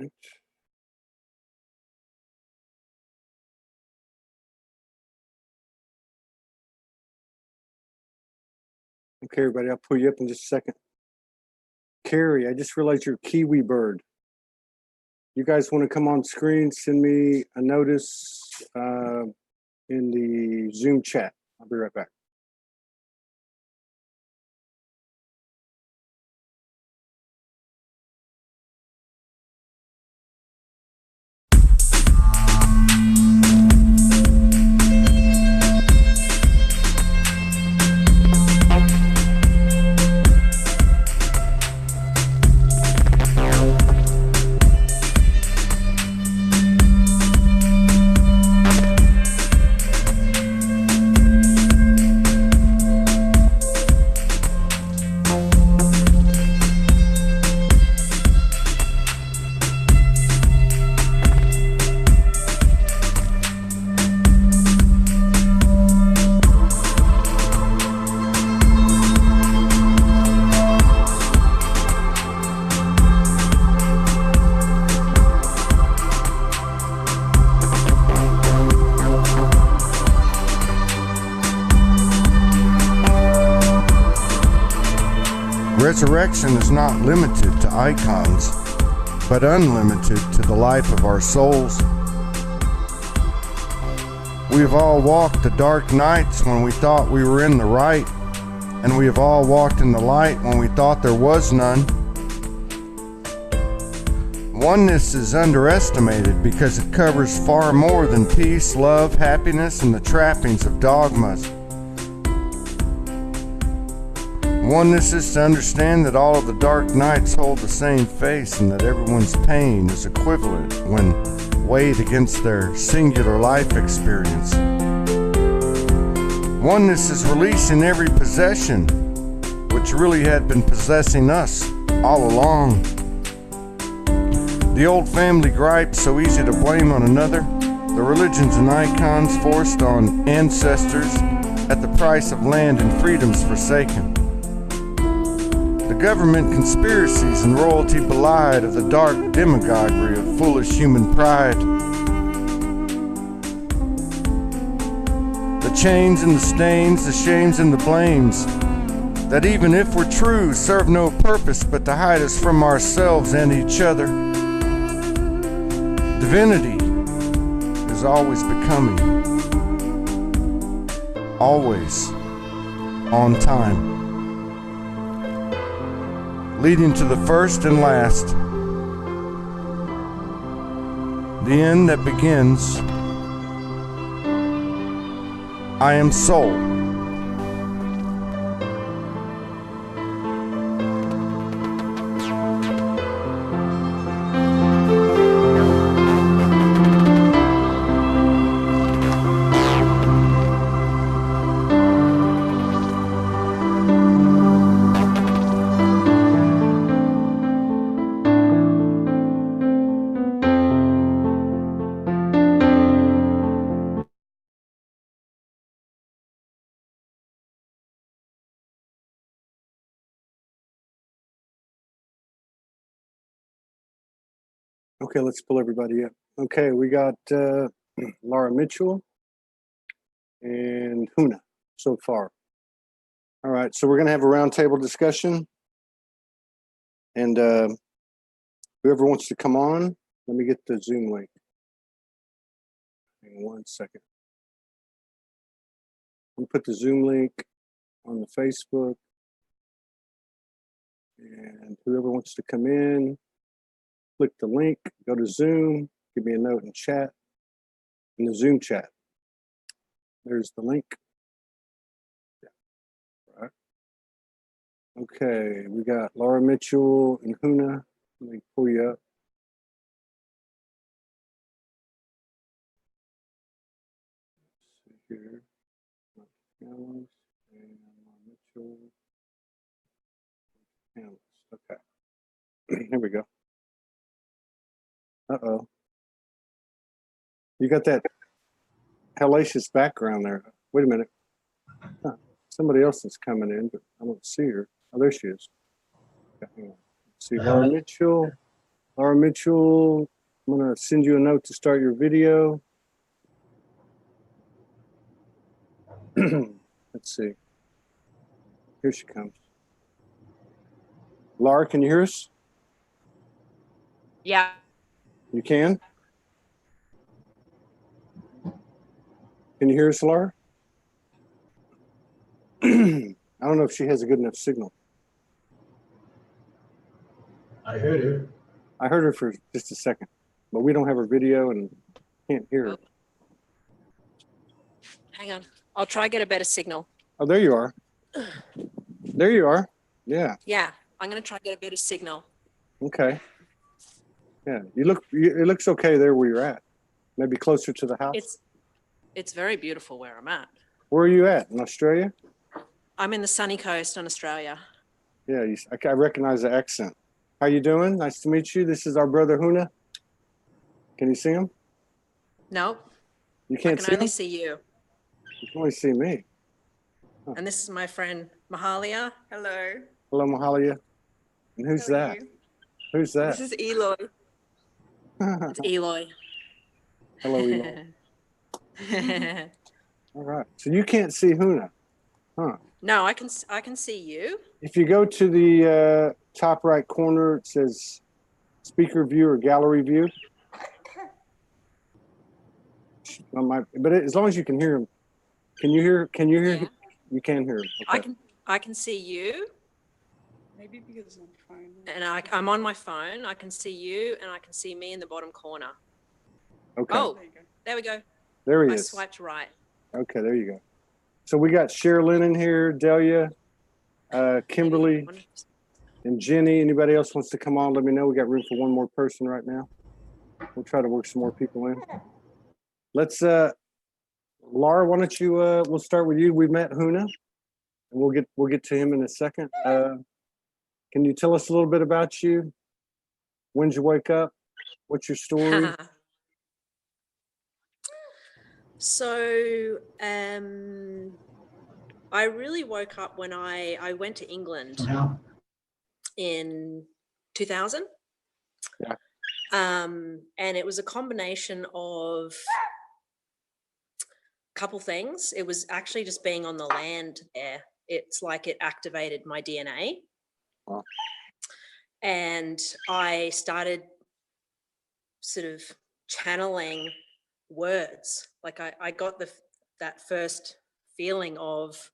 Okay, everybody, I'll pull you up in just a second. Carrie, I just realized you're a Kiwi bird. You guys want to come on screen, send me a notice in the Zoom chat. I'll be right back. Resurrection is not limited to icons, but unlimited to the life of our souls. We have all walked the dark nights when we thought we were in the right, and we have all walked in the light when we thought there was none. Oneness is underestimated because it covers far more than peace, love, happiness, and the trappings of dogmas. Oneness is to understand that all of the dark nights hold the same face and that everyone's pain is equivalent when weighed against their singular life experience. Oneness is releasing every possession which really had been possessing us all along. The old family gripes so easy to blame on another, the religions and icons forced on ancestors at the price of land and freedoms forsaken. The government conspiracies and royalty belied of the dark demagoguery of foolish human pride. The chains and the stains, the shames and the blames, that even if we're true, serve no purpose but to hide us from ourselves and each other. Divinity is always becoming, always on time, leading to the first and last, the end that begins. I am soul. Okay, let's pull everybody up. Okay, we got Laura Mitchell and Huna so far. All right, so we're going to have a roundtable discussion. And whoever wants to come on, let me get the Zoom link. Hang on 1 second. I'm going to put the Zoom link on the Facebook. And whoever wants to come in, click the link, go to Zoom, give me a note in chat, in the Zoom chat. There's the link. Yeah. All right. Okay, we got Laura Mitchell and Huna. Let me pull you up. Let's see here. Panelists and Laura Mitchell. Panelists. Okay. Here we go. Uh-oh. You got that hellacious background there. Wait a minute. Huh. Somebody else is coming in, but I don't see her. Oh, there she is. Okay, hang on. Let's see, Laura Mitchell. Laura Mitchell, I'm going to send you a note to start your video. Let's see. Here she comes. Laura, can you hear us? Yeah. You can? Can you hear us, Laura? I don't know if she has a good enough signal. I heard her. I heard her for just a second, but we don't have her video and can't hear her. Hang on. I'll try get a better signal. Oh, there you are. There you are. Yeah. Yeah. I'm going to try get a better signal. Okay. Yeah. It looks okay there where you're at. Maybe closer to the house. It's very beautiful where I'm at. Where are you at? In Australia? I'm in the sunny coast on Australia. Yeah. I recognize the accent. How you doing? Nice to meet you. This is our brother Huna. Can you see him? No, You I can't can see only him? see you. You can only see me. And this is my friend Mahalia. Hello. Hello, Mahalia. And who's How are that? you? Who's that? This is Eloy. It's Eloy. Hello, Eloy. All right. So you can't see Huna, huh? No, I can see you. If you go to the top right corner, it says speaker view or gallery view. But as long as you can hear him, can you hear? Yeah. You can hear him. Okay. I can see you. Maybe because I'm fine. And I'm on my phone. I can see you and I can see me in the bottom corner. Okay. Oh, There you go. there we go. There he I is. swiped right. Okay, there you go. So we got Sherilyn in here, Delia, Kimberly, Maybe 100%. and Jenny. Anybody else wants to come on? Let me know. We got room for one more person right now. We'll try to work some more people in. Let's, Laura, why don't you? We'll start with you. We met Huna, and we'll get to him in a second. Can you tell us a little bit about you? When did you wake up? What's your story? So, I really woke up when I went to England Now, in 2000. Yeah. And it was a combination of a couple things. It was actually just being on the land there. It's like it activated my DNA. Wow. And I started sort of channeling words. Like I got that first feeling of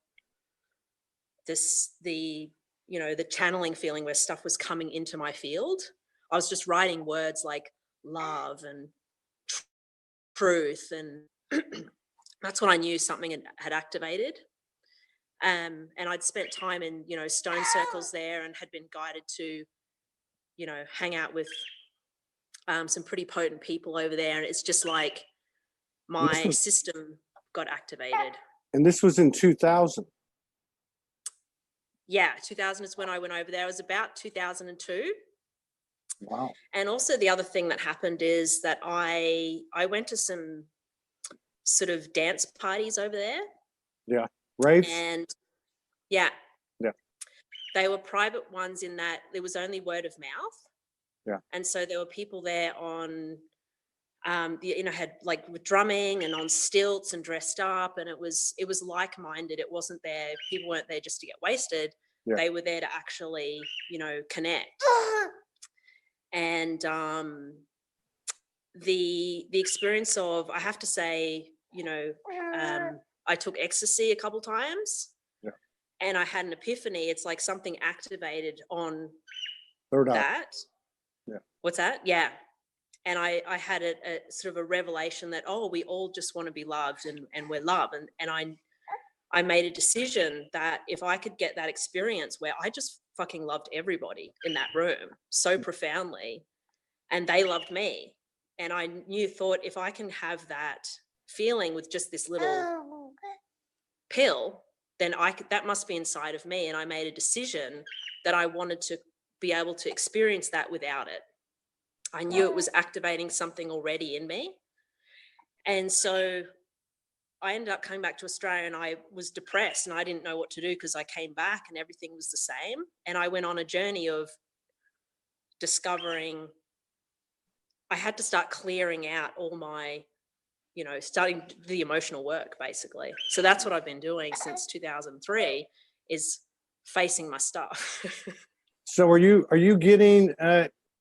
the channeling feeling where stuff was coming into my field. I was just writing words like love and truth, and that's when I knew something had activated. And I'd spent time in stone circles there and had been guided to hang out with some pretty potent people over there, and it's just like my system got activated. And this was in 2000. Yeah, 2000 is when I went over there. It was about 2002. Wow. And also the other thing that happened is that I went to some sort of dance parties over there. Yeah. Raves? And yeah. Yeah. They were private ones in that there was only word of mouth. Yeah. And so there were people there on had like with drumming and on stilts and dressed up, and it was like-minded. It wasn't there, people weren't there just to get wasted. Yeah. They were there to actually connect. And the experience of, I have to say, I took ecstasy a couple times. Yeah. And I had an epiphany. It's like something activated on Third eye. that. Yeah. What's that? Yeah. And I had a sort of a revelation that, we all just want to be loved, and we're loved. And I made a decision that if I could get that experience where I just fucking loved everybody in that room so profoundly, and they loved me, and I thought if I can have that feeling with just this little pill, then that must be inside of me. And I made a decision that I wanted to be able to experience that without it. I knew it was activating something already in me. And so I ended up coming back to Australia, and I was depressed and I didn't know what to do because I came back and everything was the same. And I went on a journey of discovering I had to start clearing out all my, starting the emotional work basically. So that's what I've been doing since 2003 is facing my stuff. So are you getting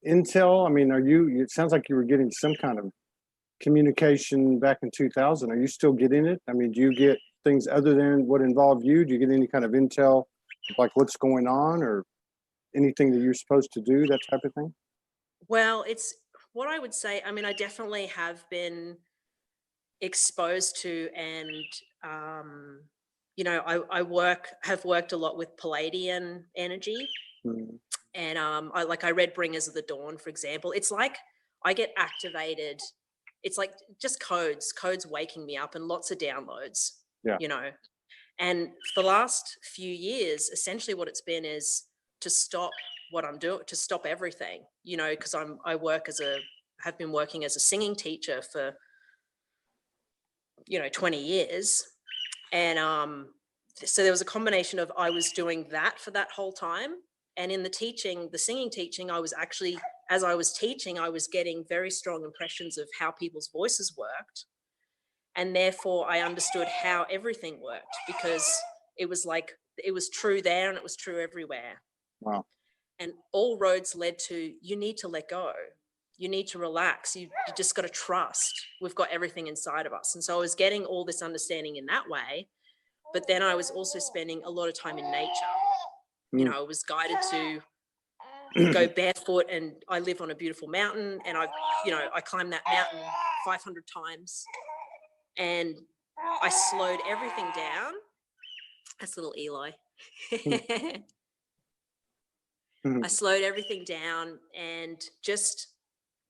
intel? I mean, it sounds like you were getting some kind of communication back in 2000. Are you still getting it? I mean, do you get things other than what involved you? Do you get any kind of intel, like what's going on or anything that you're supposed to do, that type of thing? Well, it's what I would say. I mean, I definitely have been exposed to, and have worked a lot with Palladian energy. Mm. And I read Bringers of the Dawn, for example. It's like I get activated. It's like just codes waking me up and lots of downloads. Yeah. And for the last few years, essentially what it's been is to stop what I'm doing, to stop everything, because have been working as a singing teacher for 20 years. And so there was a combination of I was doing that for that whole time. And in the singing teaching, I was actually, as I was teaching, I was getting very strong impressions of how people's voices worked. And therefore I understood how everything worked, because it was like, it was true there and it was true everywhere. Wow. And all roads led to, you need to let go. You need to relax. You just got to trust. We've got everything inside of us. And so I was getting all this understanding in that way. But then I was also spending a lot of time in nature. I was guided to go barefoot, and I live on a beautiful mountain, and I climbed that mountain 500 times, and I slowed everything down. That's little Eli. I slowed everything down and just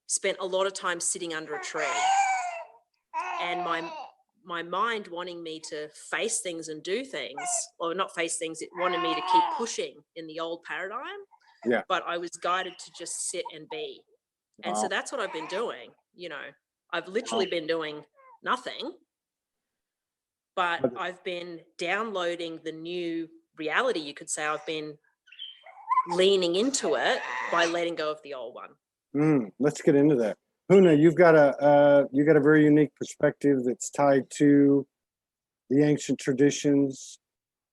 spent a lot of time sitting under a tree, and my mind wanting me to face things and do things, or not face things, it wanted me to keep pushing in the old paradigm. Yeah. But I was guided to just sit and be. And so that's what I've been doing. I've literally been doing nothing, but I've been downloading the new reality, you could say. I've been leaning into it by letting go of the old one. Let's get into that. Huna, you've got a very unique perspective that's tied to the ancient traditions,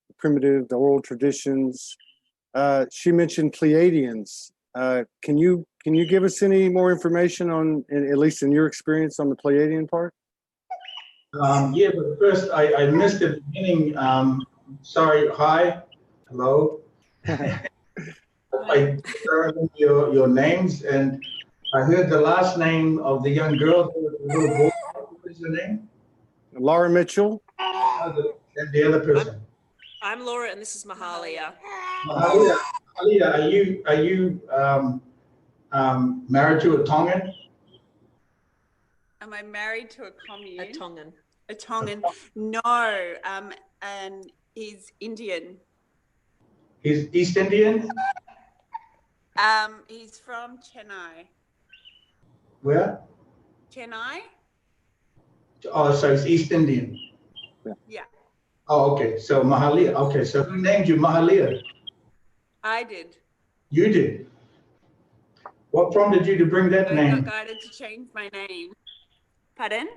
the primitive, the oral traditions. She mentioned Pleiadians. Can you give us any more information on, at least in your experience, on the Pleiadian part? Yeah, but first I missed the beginning. Sorry. Hi. Hello. I heard your names, and I heard the last name of the young girl, the little boy. What is her name? Laura Mitchell. And the other person. I'm Laura, and this is Mahalia. Mahalia, are you married to a Tongan? Am I married to a commune? A Tongan. A Tongan? No. And he's Indian. He's East Indian? He's from Chennai. Where? Chennai? Oh, so he's East Indian. Yeah. Oh, okay. So Mahalia. Okay, so who named you Mahalia? I did. You did. What prompted you to bring that I name? got guided to change my name. Pardon?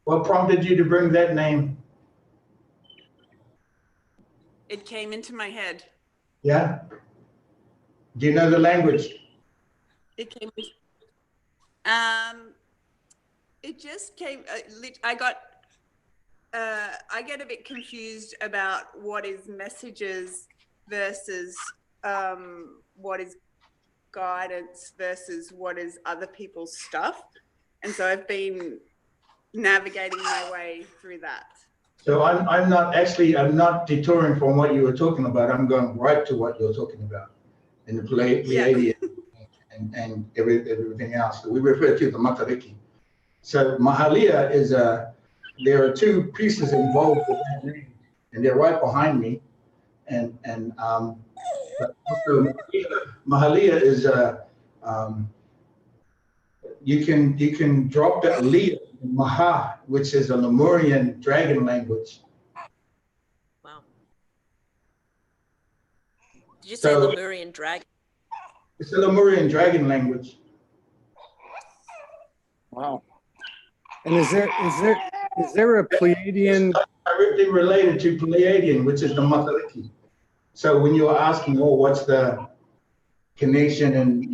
What prompted you to bring that name? It came into my head. Yeah. Do you know the language? It came. It just came. I get a bit confused about what is messages versus what is guidance versus what is other people's stuff, and so I've been navigating my way through that. So I'm not detouring from what you were talking about. I'm going right to what you're talking about in the Pleiadian and everything else. We refer to the Matariki. So Mahalia is there are two pieces involved with that name, and they're right behind me. And but also Mahalia is you can drop that Leah, Maha, which is a Lemurian dragon language. Wow. Did you say So- Lemurian dragon? It's a Lemurian dragon language. Wow. And is there a Pleiadian? Directly related to Pleiadian, which is the Matariki. So when you are asking, oh, what's the connection and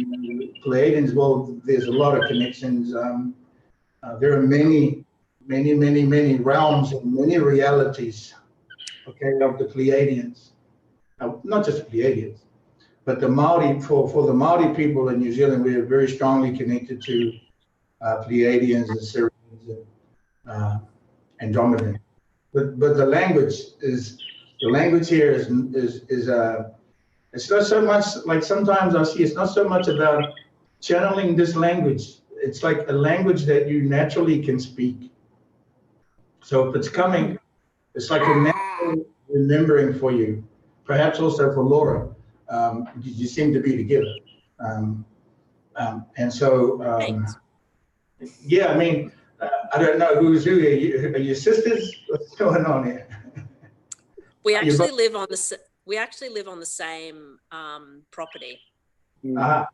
Pleiadians? Well, there's a lot of connections. There are many realms and many realities, okay, of the Pleiadians. Not just Pleiadians, but the Maori, for the Maori people in New Zealand, we are very strongly connected to Pleiadians and Sirians and Andromedans. But the language here is it's not so much like sometimes I see it's not so much about channeling this language. It's like a language that you naturally can speak. So if it's coming, it's like a natural remembering for you. Perhaps also for Laura, you seem to be together. And so, yeah, I mean, I don't know who's who. Are you sisters? What's going on here? We actually live on the same property. Uh-huh.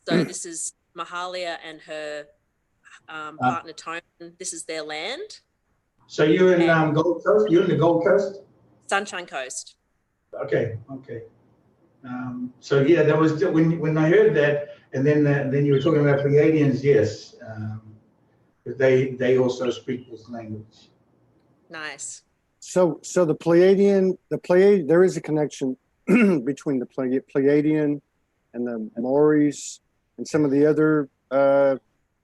So this is Mahalia and her partner Tone. This is their land. So you're in Gold Coast? You're in the Gold Coast? Sunshine Coast. Okay. So yeah, that was when I heard that, and then you were talking about Pleiadians. Yes, they also speak this language. Nice. So the Pleiadian, there is a connection between the Pleiadian and the Maoris and some of the other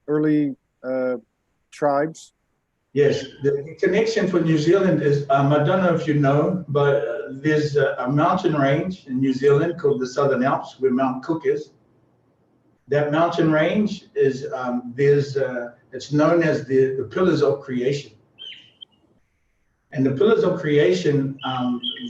early tribes. Yes, the connection for New Zealand is, I don't know if you know, but there's a mountain range in New Zealand called the Southern Alps, where Mount Cook is. That mountain range is, it's known as the Pillars of Creation. And the Pillars of Creation,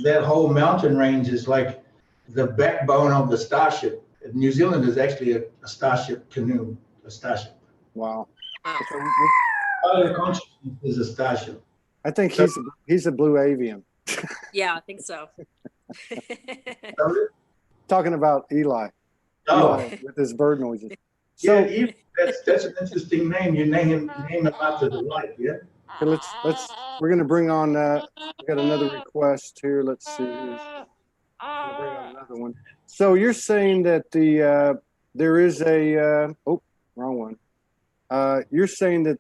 that whole mountain range is like the backbone of the starship. New Zealand is actually a starship canoe, a starship. Wow. Part of the consciousness is a starship. I think he's a blue avian. Yeah, I think so. Talking about Eli. Eli with his bird noises. So yeah, that's an interesting name. You name him after the light, yeah. Okay, we're gonna bring on we got another request here. Let's see. We're gonna bring on another one. So you're saying that there is a wrong one. You're saying that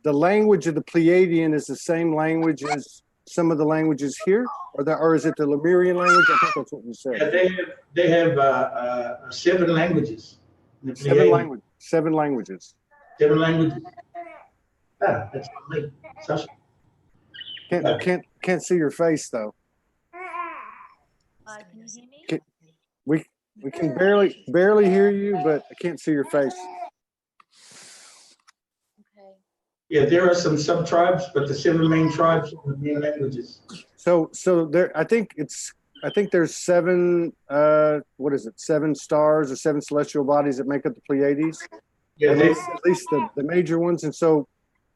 the language of the Pleiadian is the same language as some of the languages here, or is it the Lemurian language? I think that's what you said. Yeah, they have 7 languages. Seven languages. 7 languages. Ah, that's me, Sasha. Can't see your face though. Can you hear me? We can barely hear you, but I can't see your face. Okay. Yeah, there are some sub-tribes, but the 7 main tribes are the main languages. So there, I think there's 7 what is it, 7 stars or 7 celestial bodies that make up the Pleiades. Yeah, at least the major ones. And so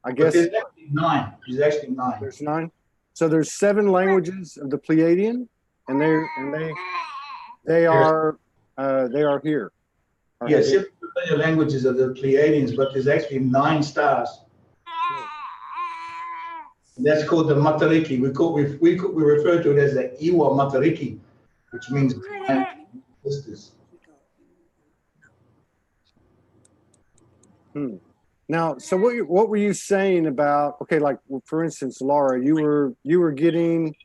I guess there's actually 9. There's actually 9. There's 9. So there's 7 languages of the Pleiadian, and they are here. Yeah, 7 familiar languages of the Pleiadians, but there's actually 9 stars. And that's called the Matariki. We refer to it as the Iwa Matariki, which means sisters. Now, so what were you saying about? Okay, like for instance, Laura, you were getting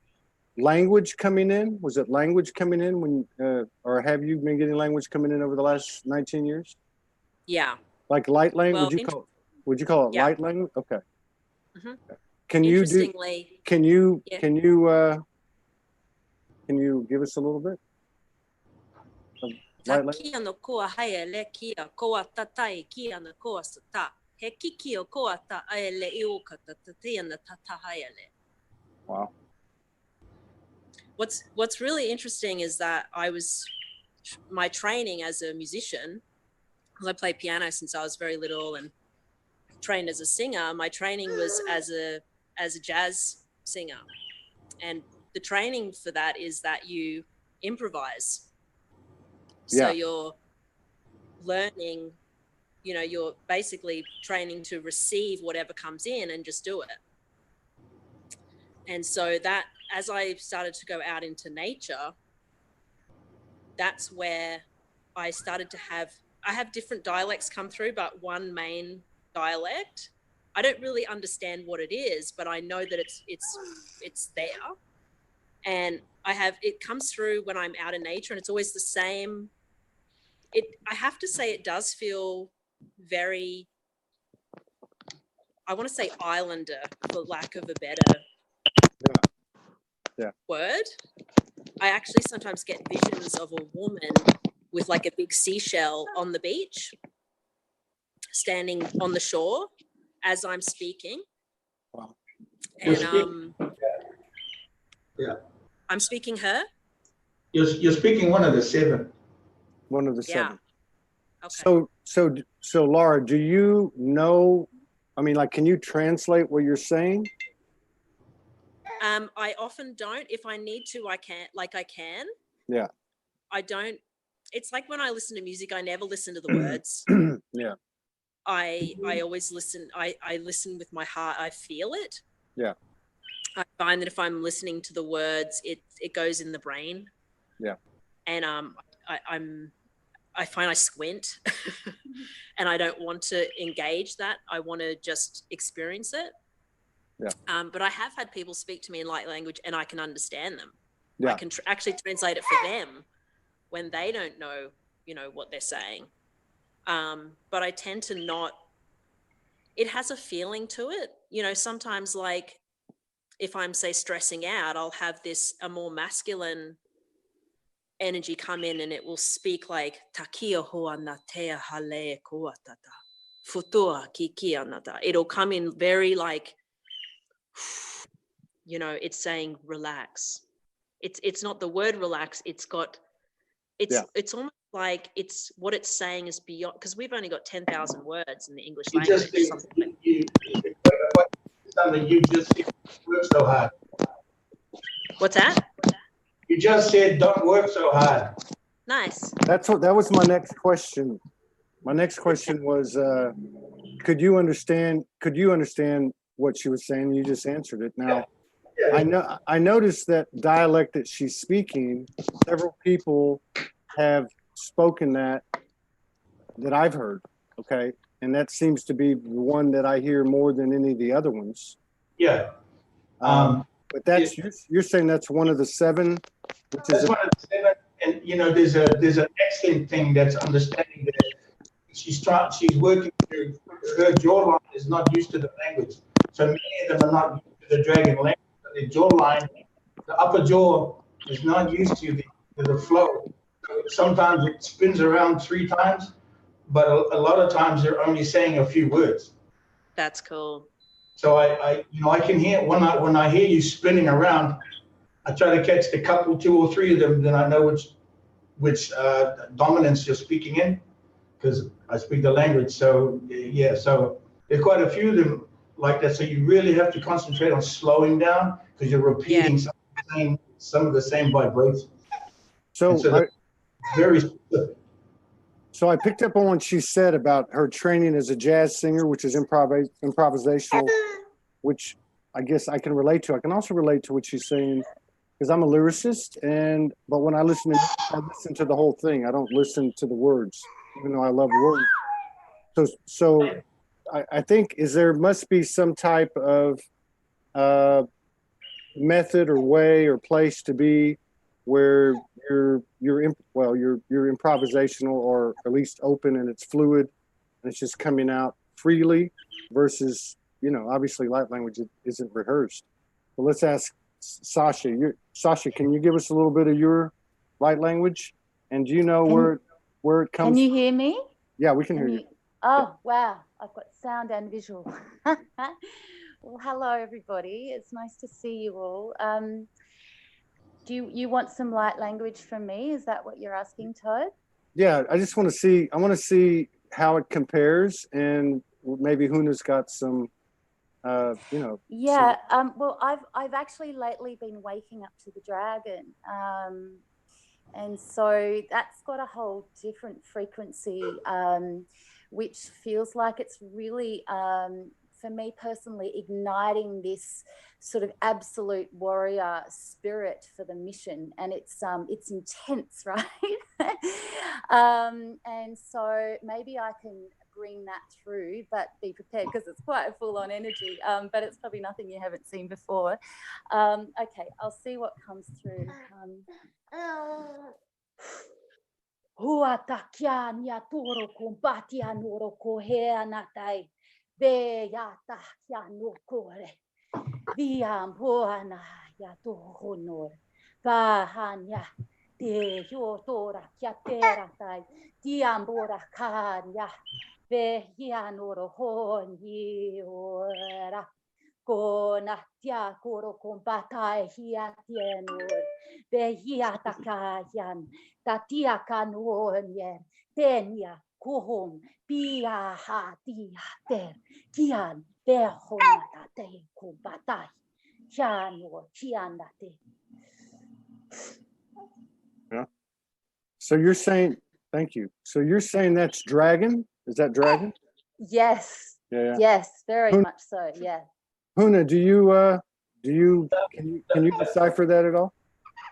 language coming in. Was it language coming in when, or have you been getting language coming in over the last 19 years? Yeah. Like light language? Well, would you call it yeah. light language? Okay. Mm-hmm. Can you give us a little bit? Of light language? Kia no koa haele kia koa tatai kia no koa sata. He kiki o koa ta aele ioka tatia na tata haele. Wow. What's really interesting is that my training as a musician, because I played piano since I was very little and trained as a singer, my training was as a jazz singer. And the training for that is that you improvise. So you're learning you know, you're basically training to receive whatever comes in and just do it. And so that, as I started to go out into nature, that's where I started to I have different dialects come through, but one main dialect. I don't really understand what it is, but I know that it's there. And it comes through when I'm out in nature, and it's always the same. I have to say it does feel very, I want to say islander, for lack of a better word. I actually sometimes get visions of a woman with like a big seashell on the beach, standing on the shore as I'm speaking. Wow. And Yeah. I'm speaking her. You're speaking one of the seven. One of the Yeah. seven. Okay. So Laura, do you know, I mean, like, can you translate what you're saying? I often don't. If I need to, I can. Yeah. I don't. It's like when I listen to music, I never listen to the words. Yeah. I always listen. I listen with my heart. I feel it. Yeah. I find that if I'm listening to the words, it goes in the brain. Yeah. And I find I squint and I don't want to engage that. I want to just experience it. Yeah. But I have had people speak to me in light language and I can understand them. Yeah. I can actually translate it for them when they don't know, you know, what they're saying. But I tend to not, it has a feeling to it. You know, sometimes like if I'm, say, stressing out, I'll have a more masculine energy come in and it will speak like takia hoa natea hale koatata futua kikia nata. It'll come in very like, you know, it's saying relax. It's not the word relax. It's almost like it's what it's saying is beyond, because we've only got 10,000 words in the English language. You just said, work so hard. What's that? You just said, don't work so hard. Nice. That was my next question. My next question was, could you understand what she was saying? You just answered it. Now, Yeah. I noticed that dialect that she's speaking, several people have spoken that I've heard. Okay. And that seems to be the one that I hear more than any of the other ones. Yeah. But that's, you're saying that's one of the seven, which That's is one of the seven. And you know, there's an accent thing that's understanding that she's working through, her jawline is not used to the language. So many of them are not used to the dragon language. The jawline, the upper jaw is not used to the flow. So sometimes it spins around 3 times, but a lot of times they're only saying a few words. That's cool. So I can hear when I hear you spinning around, I try to catch the couple, 2 or 3 of them, then I know which dominance you're speaking in, because I speak the language. So yeah, so there's quite a few of them like that. So you really have to concentrate on slowing down because you're repeating some of the same vibrations. so very specific. So I picked up on what she said about her training as a jazz singer, which is improvisational, which I guess I can relate to. I can also relate to what she's saying because I'm a lyricist, but when I listen to the whole thing. I don't listen to the words, even though I love words. So I think there must be some type of method or way or place to be where you're improvisational, or at least open, and it's fluid and it's just coming out freely, versus, you know, obviously light language isn't rehearsed. But let's ask Sasha. Sasha, can you give us a little bit of your light language? And do you know where it comes? Can you hear me? Yeah, we can hear you. Oh, wow. I've got sound and visual. Well, hello, everybody. It's nice to see you all. Do you want some light language from me? Is that what you're asking, Todd? Yeah, I want to see how it compares, and maybe Huna's got some, Yeah. Well, I've actually lately been waking up to the dragon, and so that's got a whole different frequency, which feels like it's really, for me personally, igniting this sort of absolute warrior spirit for the mission, and it's intense, right? And so maybe I can bring that through, but be prepared because it's quite a full-on energy, but it's probably nothing you haven't seen before. Okay, I'll see what comes through. Huatakia niatoro kombatia noro kohea natai be yata ya no kore viam hoana ya to honor bahanya de yotora kiatera tai diambora kanya be yanoro honi ora kona tia koro kombatai hiatienor be hiatakayan tatia kanonye tenia kuhom pia hatia ter kian behona te kombatai kiano kianate. Yeah. So you're saying, thank you. So you're saying that's dragon? Is that dragon? Yes. Yeah. Yes, very much so. Yeah. Huna, can you decipher that at all?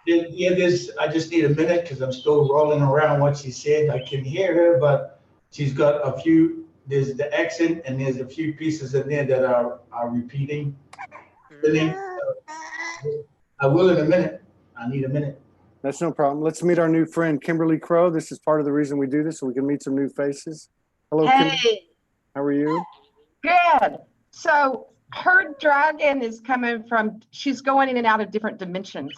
Yeah, I just need a minute because I'm still rolling around what she said. I can hear her, but she's got a few, there's the accent and there's a few pieces in there that are repeating. I will in a minute. I need a minute. That's no problem. Let's meet our new friend, Kimberly Crow. This is part of the reason we do this, so we can meet some new faces. Hello, Hey. Kimberly. How are you? Good. So her dragon is coming from, she's going in and out of different dimensions.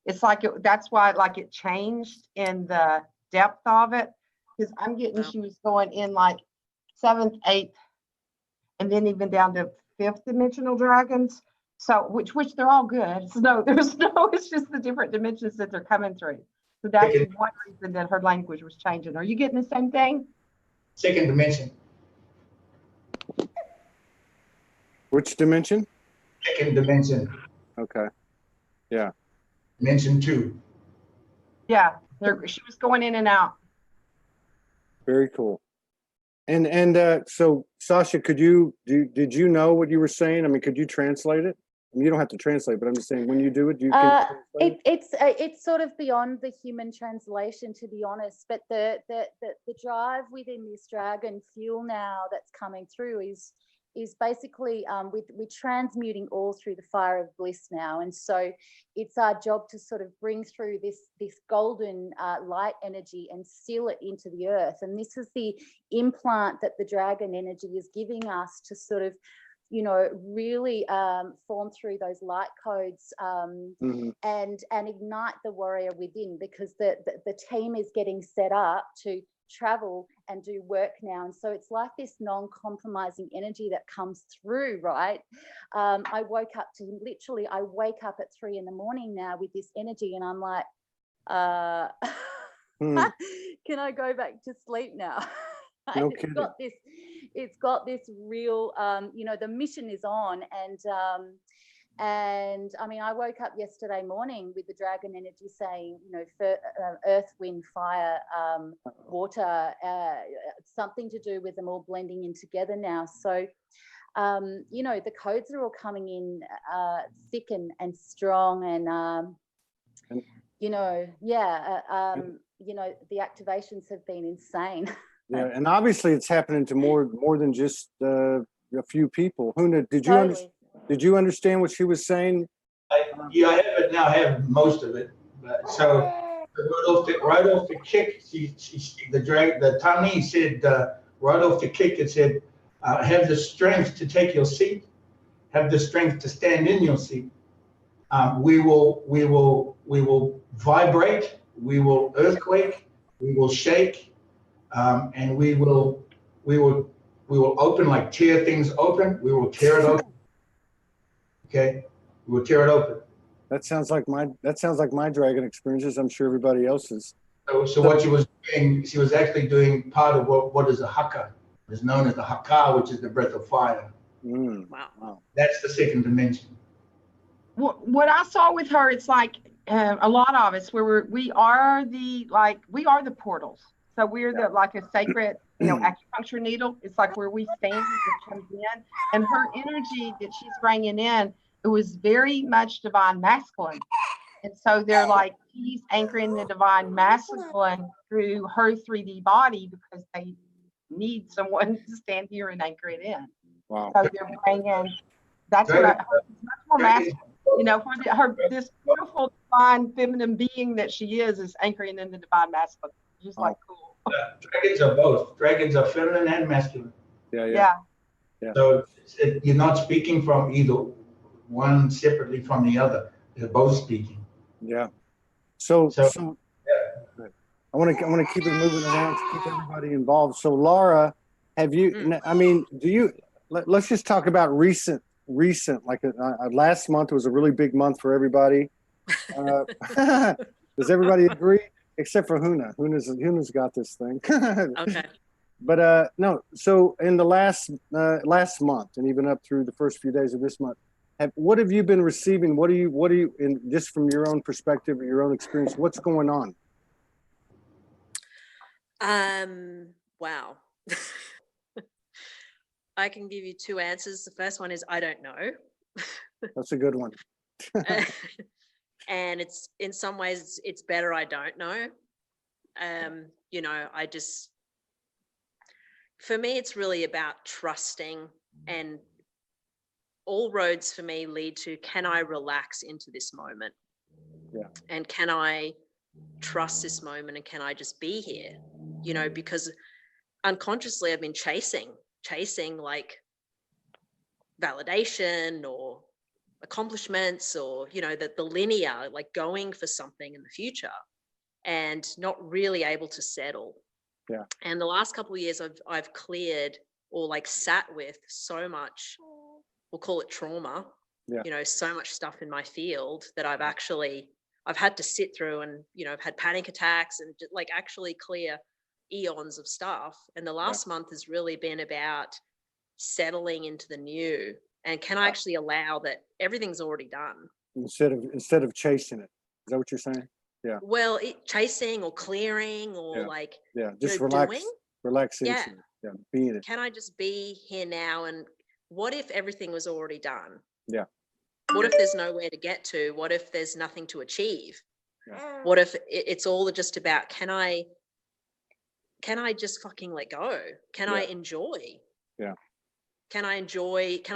It's like, that's why like it changed in the depth of it. Because I'm getting, she was going in like 7th, 8th, and then even down to 5th dimensional dragons. So, which they're all good. So it's just the different dimensions that they're coming through. So that's one reason that her language was changing. Are you getting the same thing? 2nd dimension. Which dimension? 2nd dimension. Okay. Yeah. Dimension 2. Yeah, she was going in and out. Very cool. And so Sasha, did you know what you were saying? I mean, could you translate it? I mean, you don't have to translate, but I'm just saying when you do it, it's sort of beyond the human translation, to be honest. But the drive within this dragon fuel now that's coming through is basically we're transmuting all through the fire of bliss now, and so it's our job to sort of bring through this golden light energy and seal it into the earth. And this is the implant that the dragon energy is giving us to sort of, you know, really form through those light codes and ignite the warrior within, because the team is getting set up to travel and do work now. And so it's like this non-compromising energy that comes through, right? I wake up at 3 a.m. now with this energy, and I'm like, can I go back to sleep now? No It's kidding. got this real, you know, the mission is on, and I mean, I woke up yesterday morning with the dragon energy saying, you know, earth, wind, fire, water, something to do with them all blending in together now. So, you know, the codes are all coming in thick and strong, and you know, you know, the activations have been insane. Yeah, and obviously it's happening to more than just a few people. Huna, did you understand what she was saying? Yeah, I have it now. I have most of it. But so right off the kick, the Tani said right off the kick, it said, "Have the strength to take your seat. Have the strength to stand in your seat. We will vibrate. We will earthquake. We will shake, and we will open, like tear things open. We will tear it open. Okay, we will tear it open." That sounds like my dragon experiences. I'm sure everybody else's. So what she was doing, she was actually doing part of what is a haka. It's known as the haka, which is the breath of fire. Wow. That's the 2nd dimension. What I saw with her, it's like a lot of us where we are the portals. So we're like a sacred acupuncture needle. It's like where we stand, it comes in. And her energy that she's bringing in, it was very much divine masculine. And so they're like, he's anchoring the divine masculine through her 3D body because they need someone to stand here and anchor it in. Wow. So they're bringing, that's what much more masculine. For this beautiful divine feminine being that she is anchoring in the divine masculine. Just like cool. Dragons are both. Dragons are feminine and masculine. Yeah. So you're not speaking from either one separately from the other. They're both speaking. Yeah. So yeah. I want to keep it moving around to keep everybody involved. So Laura, have you? I mean, do you? Let's just talk about recent. Like last month was a really big month for everybody. Does everybody agree? Except for Huna. Huna's got this thing. Okay. But no. So in the last month, and even up through the first few days of this month, what have you been receiving? What do you, in just from your own perspective or your own experience, what's going on? Wow. I can give you two answers. The first one is I don't know. That's a good one. And it's in some ways it's better I don't know. For me, it's really about trusting, and all roads for me lead to, can I relax into this moment? Yeah. And can I trust this moment, and can I just be here? Because unconsciously I've been chasing like validation or accomplishments or, the linear, like going for something in the future and not really able to settle. Yeah. And the last couple of years I've cleared or like sat with so much, we'll call it trauma, so much stuff in my field that I've had to sit through, and, I've had panic attacks and just like actually clear eons of stuff. And the last month has really been about settling into the new, and can I actually allow that everything's already done instead of chasing it. Is that what you're saying? Yeah. Well, chasing or clearing or just relax into it. Yeah, being it. Can I just be here now? And what if everything was already done? Yeah. What if there's nowhere to get to? What if there's nothing to achieve? Yeah. What if it's all just about, can I just fucking let go? Can I enjoy? Yeah. Can I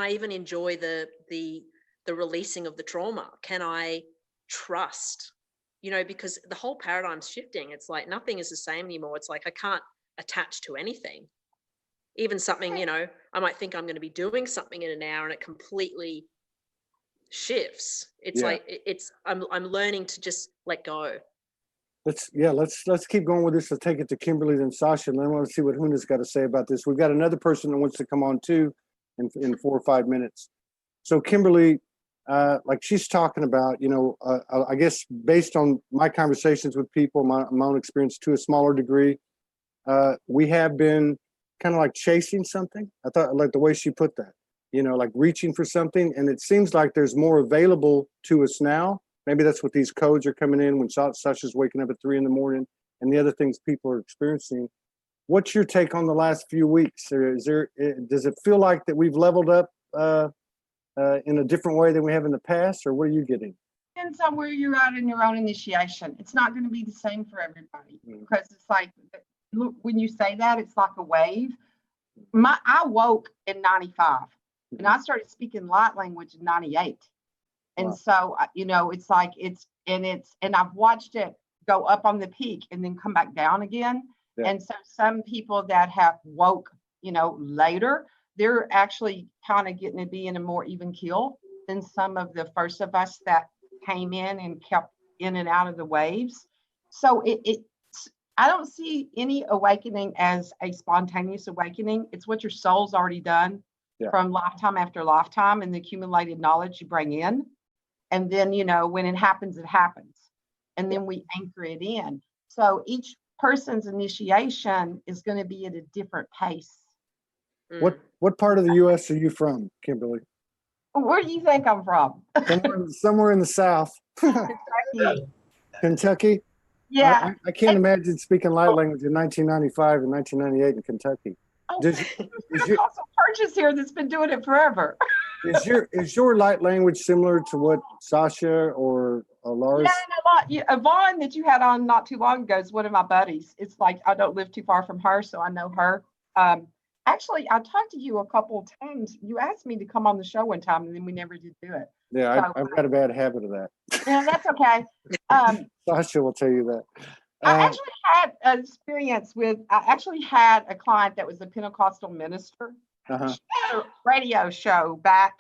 even enjoy the releasing of the trauma? Can I trust? Because the whole paradigm's shifting. It's like nothing is the same anymore. It's like I can't attach to anything. Even something, I might think I'm going to be doing something in an hour and it completely shifts. It's I'm learning to just let go. Let's keep going with this. Let's take it to Kimberly, then Sasha, and then I want to see what Huna's got to say about this. We've got another person that wants to come on too in 4 or 5 minutes. So Kimberly, like she's talking about, I guess based on my conversations with people, my own experience to a smaller degree, we have been kind of like chasing something. I thought like the way she put that, like reaching for something. And it seems like there's more available to us now. Maybe that's what these codes are coming in when Sasha's waking up at 3 a.m. and the other things people are experiencing. What's your take on the last few weeks? Does it feel like that we've leveled up in a different way than we have in the past, or what are you getting? Depends on where you're at in your own initiation. It's not going to be the same for everybody because it's like, look, when you say that, it's like a wave. I woke in 95 and I started speaking light language in 98. And so, it's like, and I've watched it go up on the peak and then come back down again. Yeah. And so some people that have woke, later, they're actually kind of getting to be in a more even keel than some of the first of us that came in and kept in and out of the waves. So I don't see any awakening as a spontaneous awakening. It's what your soul's already done from lifetime after lifetime and the accumulated knowledge you bring in. And then, when it happens, it happens. And then we anchor it in. So each person's initiation is going to be at a different pace. What part of the U.S. are you from, Kimberly? Where do you think I'm from? Somewhere in the South. Kentucky. Kentucky? Yeah. I can't imagine speaking light language in 1995 and 1998 in Kentucky. Oh, Does, there's is your Pentecostal churches here that's been doing it forever. is your light language similar to what Sasha or Laura's? Yeah, and a lot. Yvonne that you had on not too long ago is one of my buddies. It's like I don't live too far from her, so I know her. Actually, I talked to you a couple of times. You asked me to come on the show one time, and then we never did do it. Yeah, So, I've got a bad habit of that. yeah, that's okay. Sasha will tell you that. I actually had an experience with. I actually had a client that was a Pentecostal minister. Uh-huh. She had a radio show back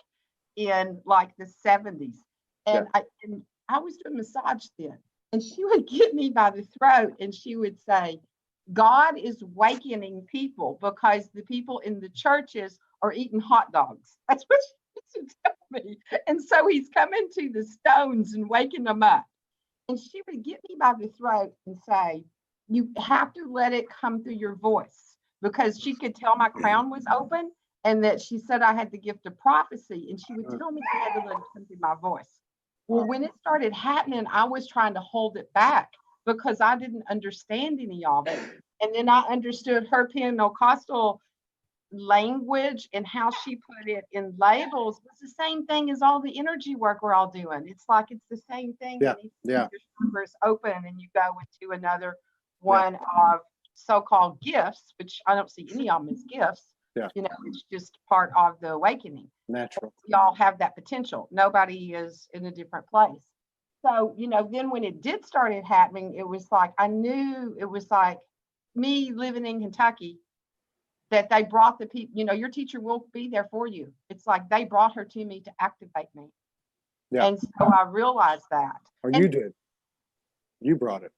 in like the 70s, and I was doing massage then, and she would get me by the throat, and she would say, God is awakening people because the people in the churches are eating hot dogs. That's what she used to tell me. And so he's coming to the stones and waking them up. And she would get me by the throat and say, you have to let it come through your voice, because she could tell my crown was open, and that she said I had the gift of prophecy, and she would tell me I had to let it come through my voice. Well, when it started happening, I was trying to hold it back because I didn't understand any of it. And then I understood her Pentecostal language and how she put it in labels was the same thing as all the energy work we're all doing. It's like it's the same thing. Yeah, And yeah. your chakra is open and you go into another one of so-called gifts, which I don't see any of them as gifts. Yeah. You know, it's just part of the awakening. Natural. We all have that potential. Nobody is in a different place. So, you know, then when it did started happening, it was like, I knew it was like me living in Kentucky, that they brought the people, you know, your teacher will be there for you. It's like they brought her to me to activate me. Yeah. And so I realized that. Or And you did. You brought it.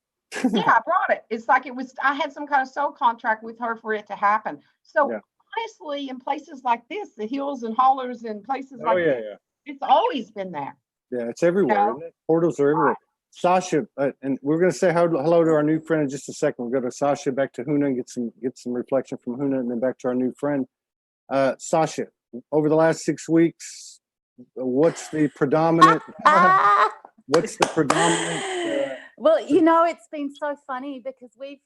yeah, I brought it. It's like it was, I had some kind of soul contract with her for it to happen. So honestly, in places like this, the hills and hollers and places like this, it's always been there. Yeah, it's everywhere, You know? isn't it? Portals are everywhere. Sasha, and we're going to say hello to our new friend in just a second. We'll go to Sasha, back to Huna, and get some reflection from Huna, and then back to our new friend. Sasha, over the last 6 weeks, what's the predominant? Well, you know, it's been so funny because we've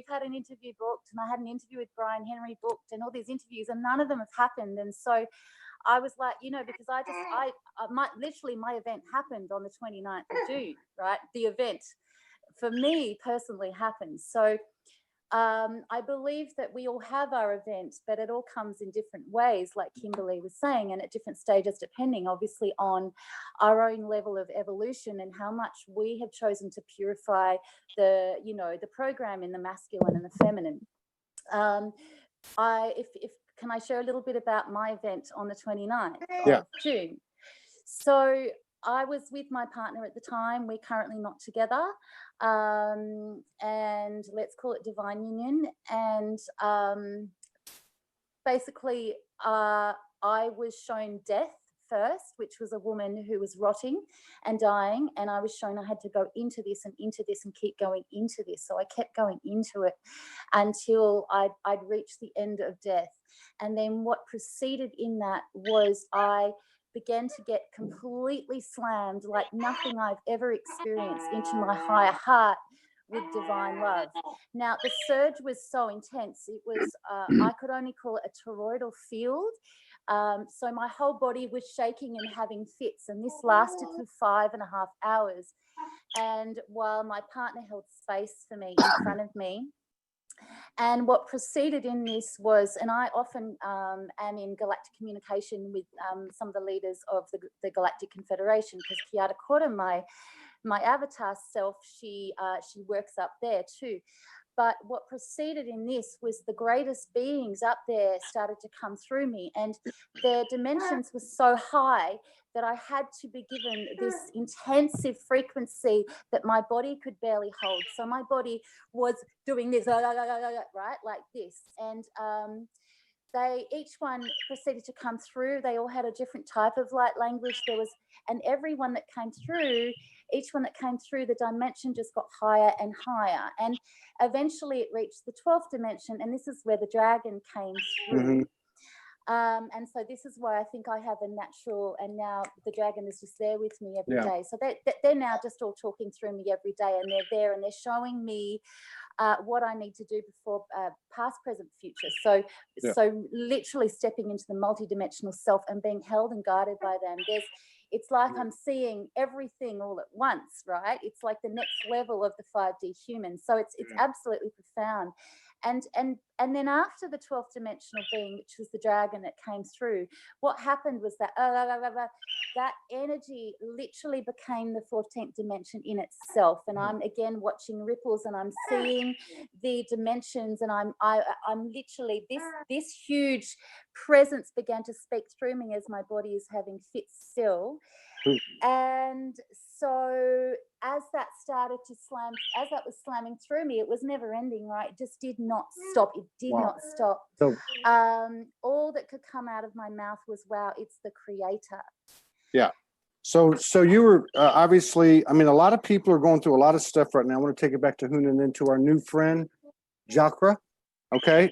had an interview booked, and I had an interview with Brian Henry booked, and all these interviews, and none of them have happened. And so I was like, you know, because my event happened on the 29th of June, right? The event for me personally happened. So I believe that we all have our events, but it all comes in different ways, like Kimberly was saying, and at different stages, depending obviously on our own level of evolution and how much we have chosen to purify the program in the masculine and the feminine. Can I share a little bit about my event on the 29th of June? So I was with my partner at the time. We're currently not together. And let's call it divine union. And basically, I was shown death first, which was a woman who was rotting and dying. And I was shown I had to go into this and keep going into this. So I kept going into it until I'd reached the end of death. And then what proceeded in that was I began to get completely slammed like nothing I've ever experienced into my higher heart with divine love. Now, the surge was so intense. It was, I could only call it a toroidal field. So my whole body was shaking and having fits, and this lasted for 5.5 hours. And while my partner held space for me in front of me, and what proceeded in this was, and I often am in galactic communication with some of the leaders of the Galactic Confederation, because Kiara Kora, my avatar self, she works up there too. But what proceeded in this was the greatest beings up there started to come through me, and their dimensions were so high that I had to be given this intensive frequency that my body could barely hold. So my body was doing this, right, like this. And each one proceeded to come through. They all had a different type of light language. And everyone that came through, each one that came through, the dimension just got higher and higher. And eventually it reached the 12th dimension. And this is where the dragon came through. And so this is why I think I have a natural, and now the dragon is just there with me every day. So they're now just all talking through me every day, and they're there and they're showing me what I need to do before past, present, future. So literally stepping into the multidimensional self and being held and guided by them. It's like I'm seeing everything all at once, right? It's like the next level of the 5D human. So it's absolutely profound. And then after the 12th dimensional being, which was the dragon that came through, what happened was that that energy literally became the 14th dimension in itself. And I'm again watching ripples, and I'm seeing the dimensions, and I'm literally this huge presence began to speak through me as my body is having fit still. And so as that started to slam, as that was slamming through me, it was never ending, right? It just did not stop. It did not stop. So, all that could come out of my mouth was, wow, it's the creator. yeah. So you were obviously, I mean, a lot of people are going through a lot of stuff right now. I want to take it back to Huna and then to our new friend, Jakra. Okay.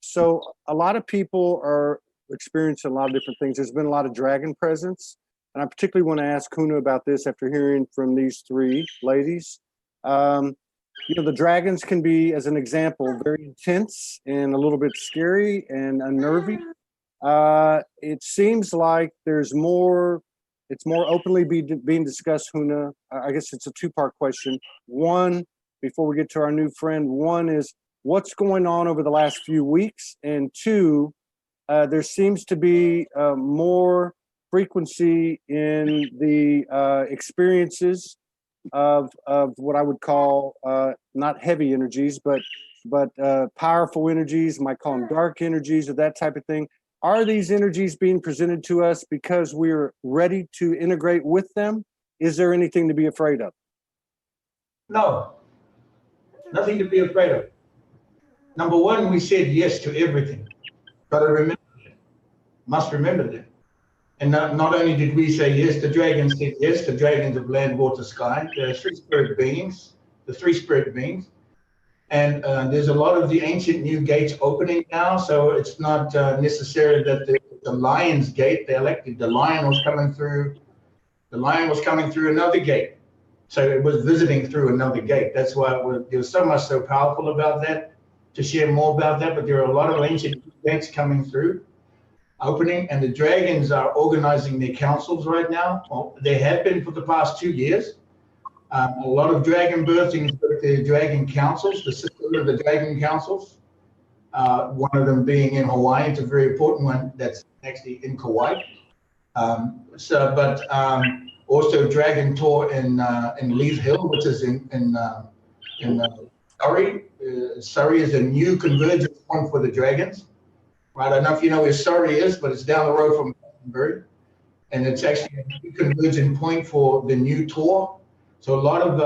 So a lot of people are experiencing a lot of different things. There's been a lot of dragon presence. And I particularly want to ask Huna about this after hearing from these three ladies. You know, the dragons can be, as an example, very intense and a little bit scary and unnerving. It seems like there's more, it's more openly being discussed, Huna. I guess it's a two-part question. One, before we get to our new friend, one is what's going on over the last few weeks? And two, there seems to be more frequency in the experiences of what I would call not heavy energies, but powerful energies, might call them dark energies or that type of thing. Are these energies being presented to us because we're ready to integrate with them? Is there anything to be afraid of? No, nothing to be afraid of. Number one, we said yes to everything. Got to remember that. Must remember that. And not only did we say yes, the dragons said yes, the dragons of land, water, sky. There are three spirit beings, the three spirit beings. And there's a lot of the ancient new gates opening now. So it's not necessarily that the lion's gate, the lion was coming through. The lion was coming through another gate. So it was visiting through another gate. That's why there was so much so powerful about that, to share more about that. But there are a lot of ancient gates coming through, opening, and the dragons are organizing their councils right now. Well, they have been for the past 2 years. A lot of dragon birthings with the dragon councils, the system of the dragon councils. One of them being in Hawaii. It's a very important one that's actually in Kauai. Also Dragon Tour in Leith Hill, which is in Surrey. Surrey is a new convergence point for the dragons. Right, I don't know if you know where Surrey is, but it's down the road from Glastonbury, and it's actually a new convergent point for the new tour. So a lot of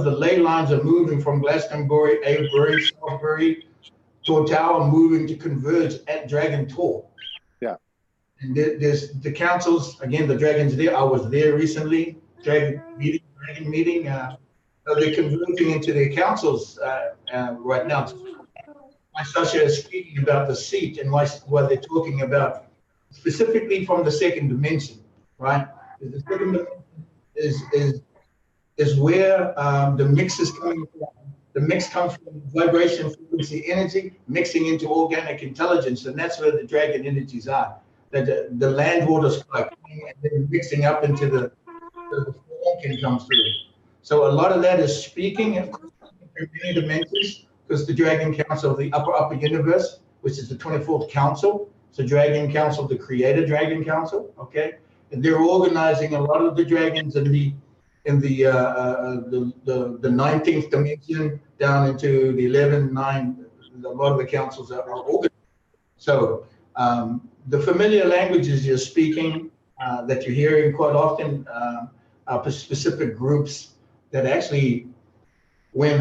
the ley lines are moving from Glastonbury, Avebury, Salisbury, Tor Tower, moving to converge at Dragon Tour. Yeah. And there's the councils, again, the dragons there. I was there recently, dragon meeting. They're converging into their councils right now. My Sasha is speaking about the seat and what they're talking about specifically from the second dimension, right? The second dimension is where the mix is coming from. The mix comes from vibration, frequency, energy, mixing into organic intelligence, and that's where the dragon energies are. That the land, water, sky, and then mixing up into the form can come through. So a lot of that is speaking in many dimensions, because the Dragon Council of the upper universe, which is the 24th council, so Dragon Council, the Creator Dragon Council, okay, and they're organizing a lot of the dragons in the 19th dimension down into the 11, 9. A lot of the councils are organized. So the familiar languages you're speaking, that you're hearing quite often, are specific groups that actually, when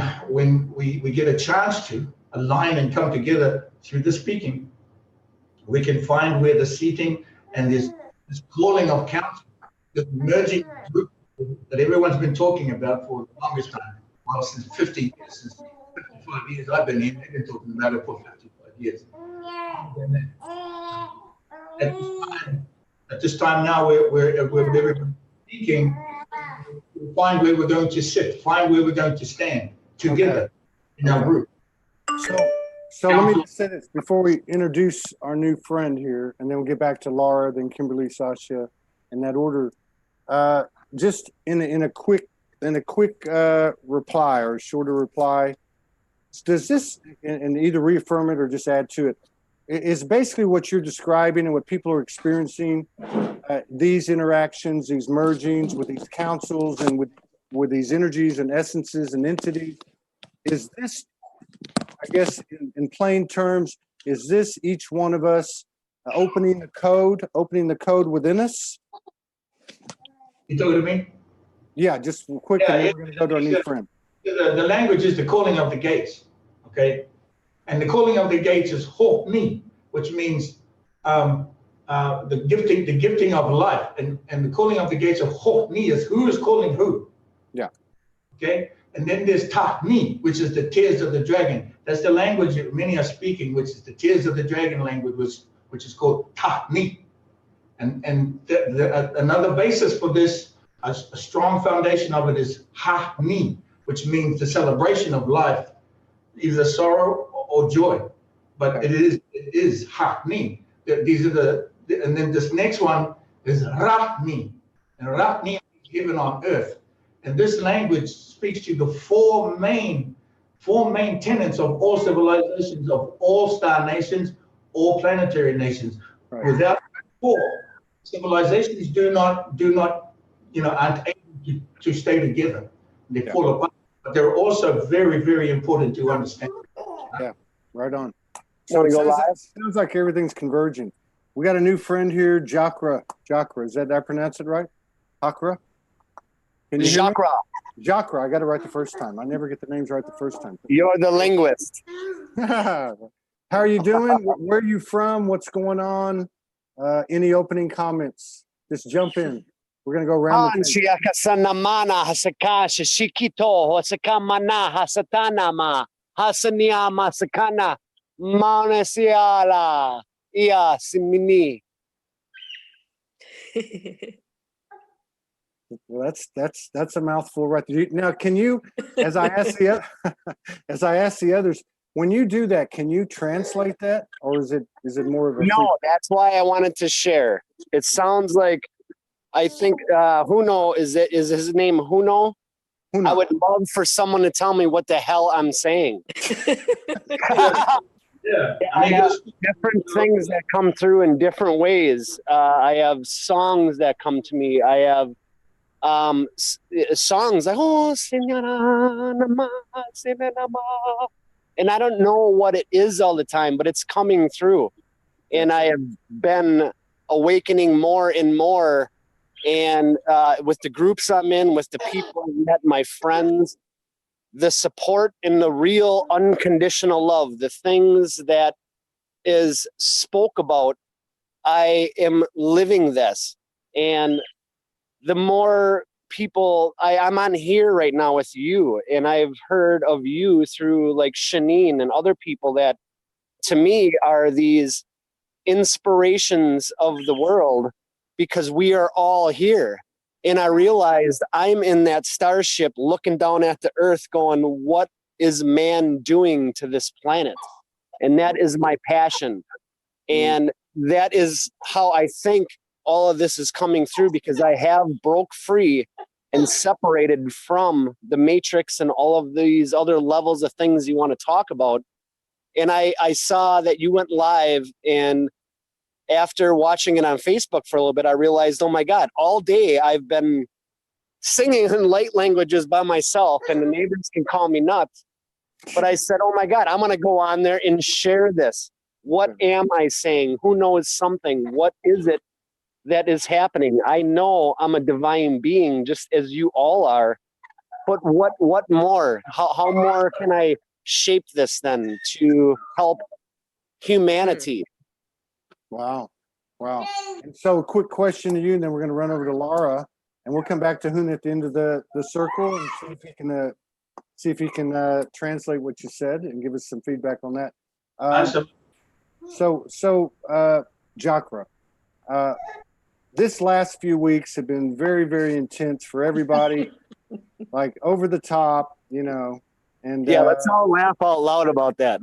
we get a chance to align and come together through the speaking, we can find where the seating and this calling of council, this merging group that everyone's been talking about for the longest time. Well, since 50 years, since 55 years I've been here, they've been talking about it for 55 years. at this time now, we're speaking. Find where we're going to sit. Find where we're going to stand together in our group. So let me just say this before we introduce our new friend here, and then we'll get back to Laura, then Kimberly, Sasha, in that order. Just in a quick reply or shorter reply, does this, and either reaffirm it or just add to it, is basically what you're describing and what people are experiencing, these interactions, these mergings with these councils and with these energies and essences and entities. Is this, I guess, in plain terms, is this each one of us opening the code within us? You talking to me? Yeah, just quick, and then we're going to go to our new friend. The language is the calling of the gates, okay? And the calling of the gates is Hokni, which means the gifting of life. And the calling of the gates of Hokni is who is calling who. Yeah. Okay. And then there's Tahni, which is the tears of the dragon. That's the language that many are speaking, which is the tears of the dragon language, which is called Tahni. And another basis for this, a strong foundation of it is Hahni, which means the celebration of life, either sorrow or joy. But it is Hahni. These are and then this next one is Rahni. And Rahni is given on earth. And this language speaks to the four main tenets of all civilizations, of all star nations, all planetary nations. Right. Without four, civilizations do not, aren't able to stay together. They fall apart. But they're also very, very important to understand. Yeah, right on. So it sounds like everything's converging. We got a new friend here, Jakra. Jakra, did I pronounce it right? Jakra? Jakra. Jakra, I got it right the first time. I never get the names right the first time. You're the linguist. How are you doing? Where are you from? What's going on? Any opening comments? Just jump in. We're going to go around the Maunesiala ia simini. Well, that's a mouthful right there. Now, can you, as I ask the others, when you do that, can you translate that, or is it more of a? No, that's why I wanted to share. It sounds like, I think Huno is his name Huno? I would love for someone to tell me what the hell I'm saying. Yeah, I have different things that come through in different ways. I have songs that come to me. I have songs like and I don't know what it is all the time, but it's coming through. And I have been awakening more and more. And with the groups I'm in, with the people I met, my friends, the support and the real unconditional love, the things that is spoke about, I am living this. And the more people, I'm on here right now with you, and I've heard of you through like Shanine and other people that to me are these inspirations of the world, because we are all here. And I realized I'm in that starship looking down at the earth going, what is man doing to this planet? And that is my passion. And that is how I think all of this is coming through, because I have broke free and separated from the matrix and all of these other levels of things you want to talk about. And I saw that you went live, and after watching it on Facebook for a little bit, I realized, oh my God, all day I've been singing in light languages by myself, and the neighbors can call me nuts. But I said, oh my God, I'm going to go on there and share this. What am I saying? Who knows something? What is it that is happening? I know I'm a divine being, just as you all are. But what more? How more can I shape this then to help humanity? Wow. And so a quick question to you, and then we're going to run over to Laura, and we'll come back to Hoon at the end of the circle and see if he can translate what you said and give us some feedback on that. So Jakra, This last few weeks have been very, very intense for everybody, like over the top, you know. And Yeah, let's all laugh out loud about that.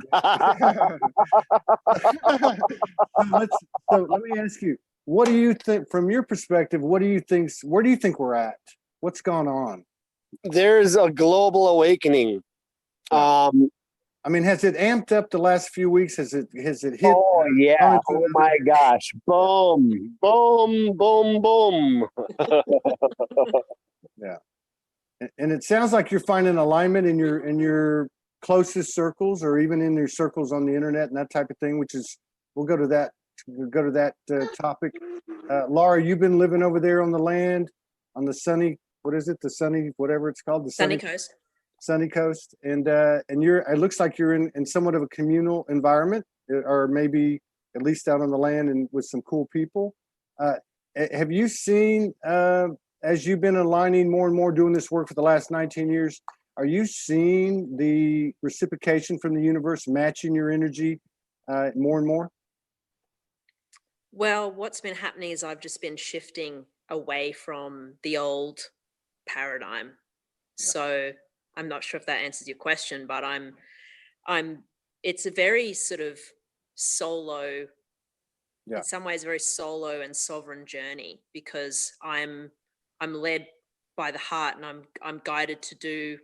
so let me ask you, what do you think, from your perspective, where do you think we're at? What's going on? There's a global awakening. I mean, has it amped up the last few weeks? Has it hit? Oh yeah! Oh my gosh! Boom! Boom! Boom! Boom! Yeah, and it sounds like you're finding alignment in your closest circles, or even in your circles on the internet and that type of thing. Which is, we'll go to that topic. Laura, you've been living over there on the land, on the sunny, what is it? The sunny, whatever it's called, the Sunny Coast. Sunny Coast, and it looks like you're in somewhat of a communal environment, or maybe at least out on the land and with some cool people. Have you seen, as you've been aligning more and more, doing this work for the last 19 years, are you seeing the reciprocation from the universe matching your energy more and more? Well, what's been happening is I've just been shifting away from the old paradigm. Yeah. So I'm not sure if that answers your question, but it's a very sort of solo, in some ways, very solo and sovereign journey, because I'm led by the heart, and I'm guided to do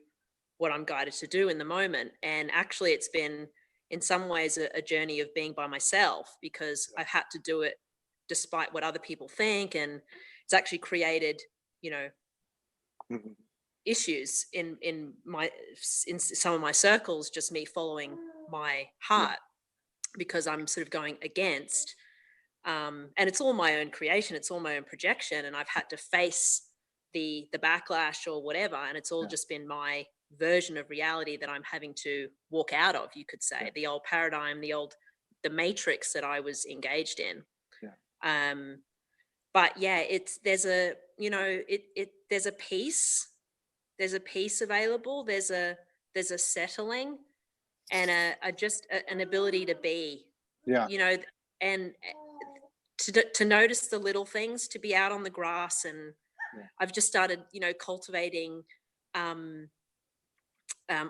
what I'm guided to do in the moment. And actually it's been in some ways a journey of being by myself, because I've had to do it despite what other people think. And it's actually created, issues in some of my circles, just me following my heart, because I'm sort of going against, and it's all my own creation, it's all my own projection, and I've had to face the backlash or whatever, and it's all just been my version of reality that I'm having to walk out of, you could say, the old paradigm, the matrix that I was engaged in. But yeah, there's a peace. There's a peace available. There's a settling, and an ability to be. And to notice the little things, to be out on the grass, and I've just started, cultivating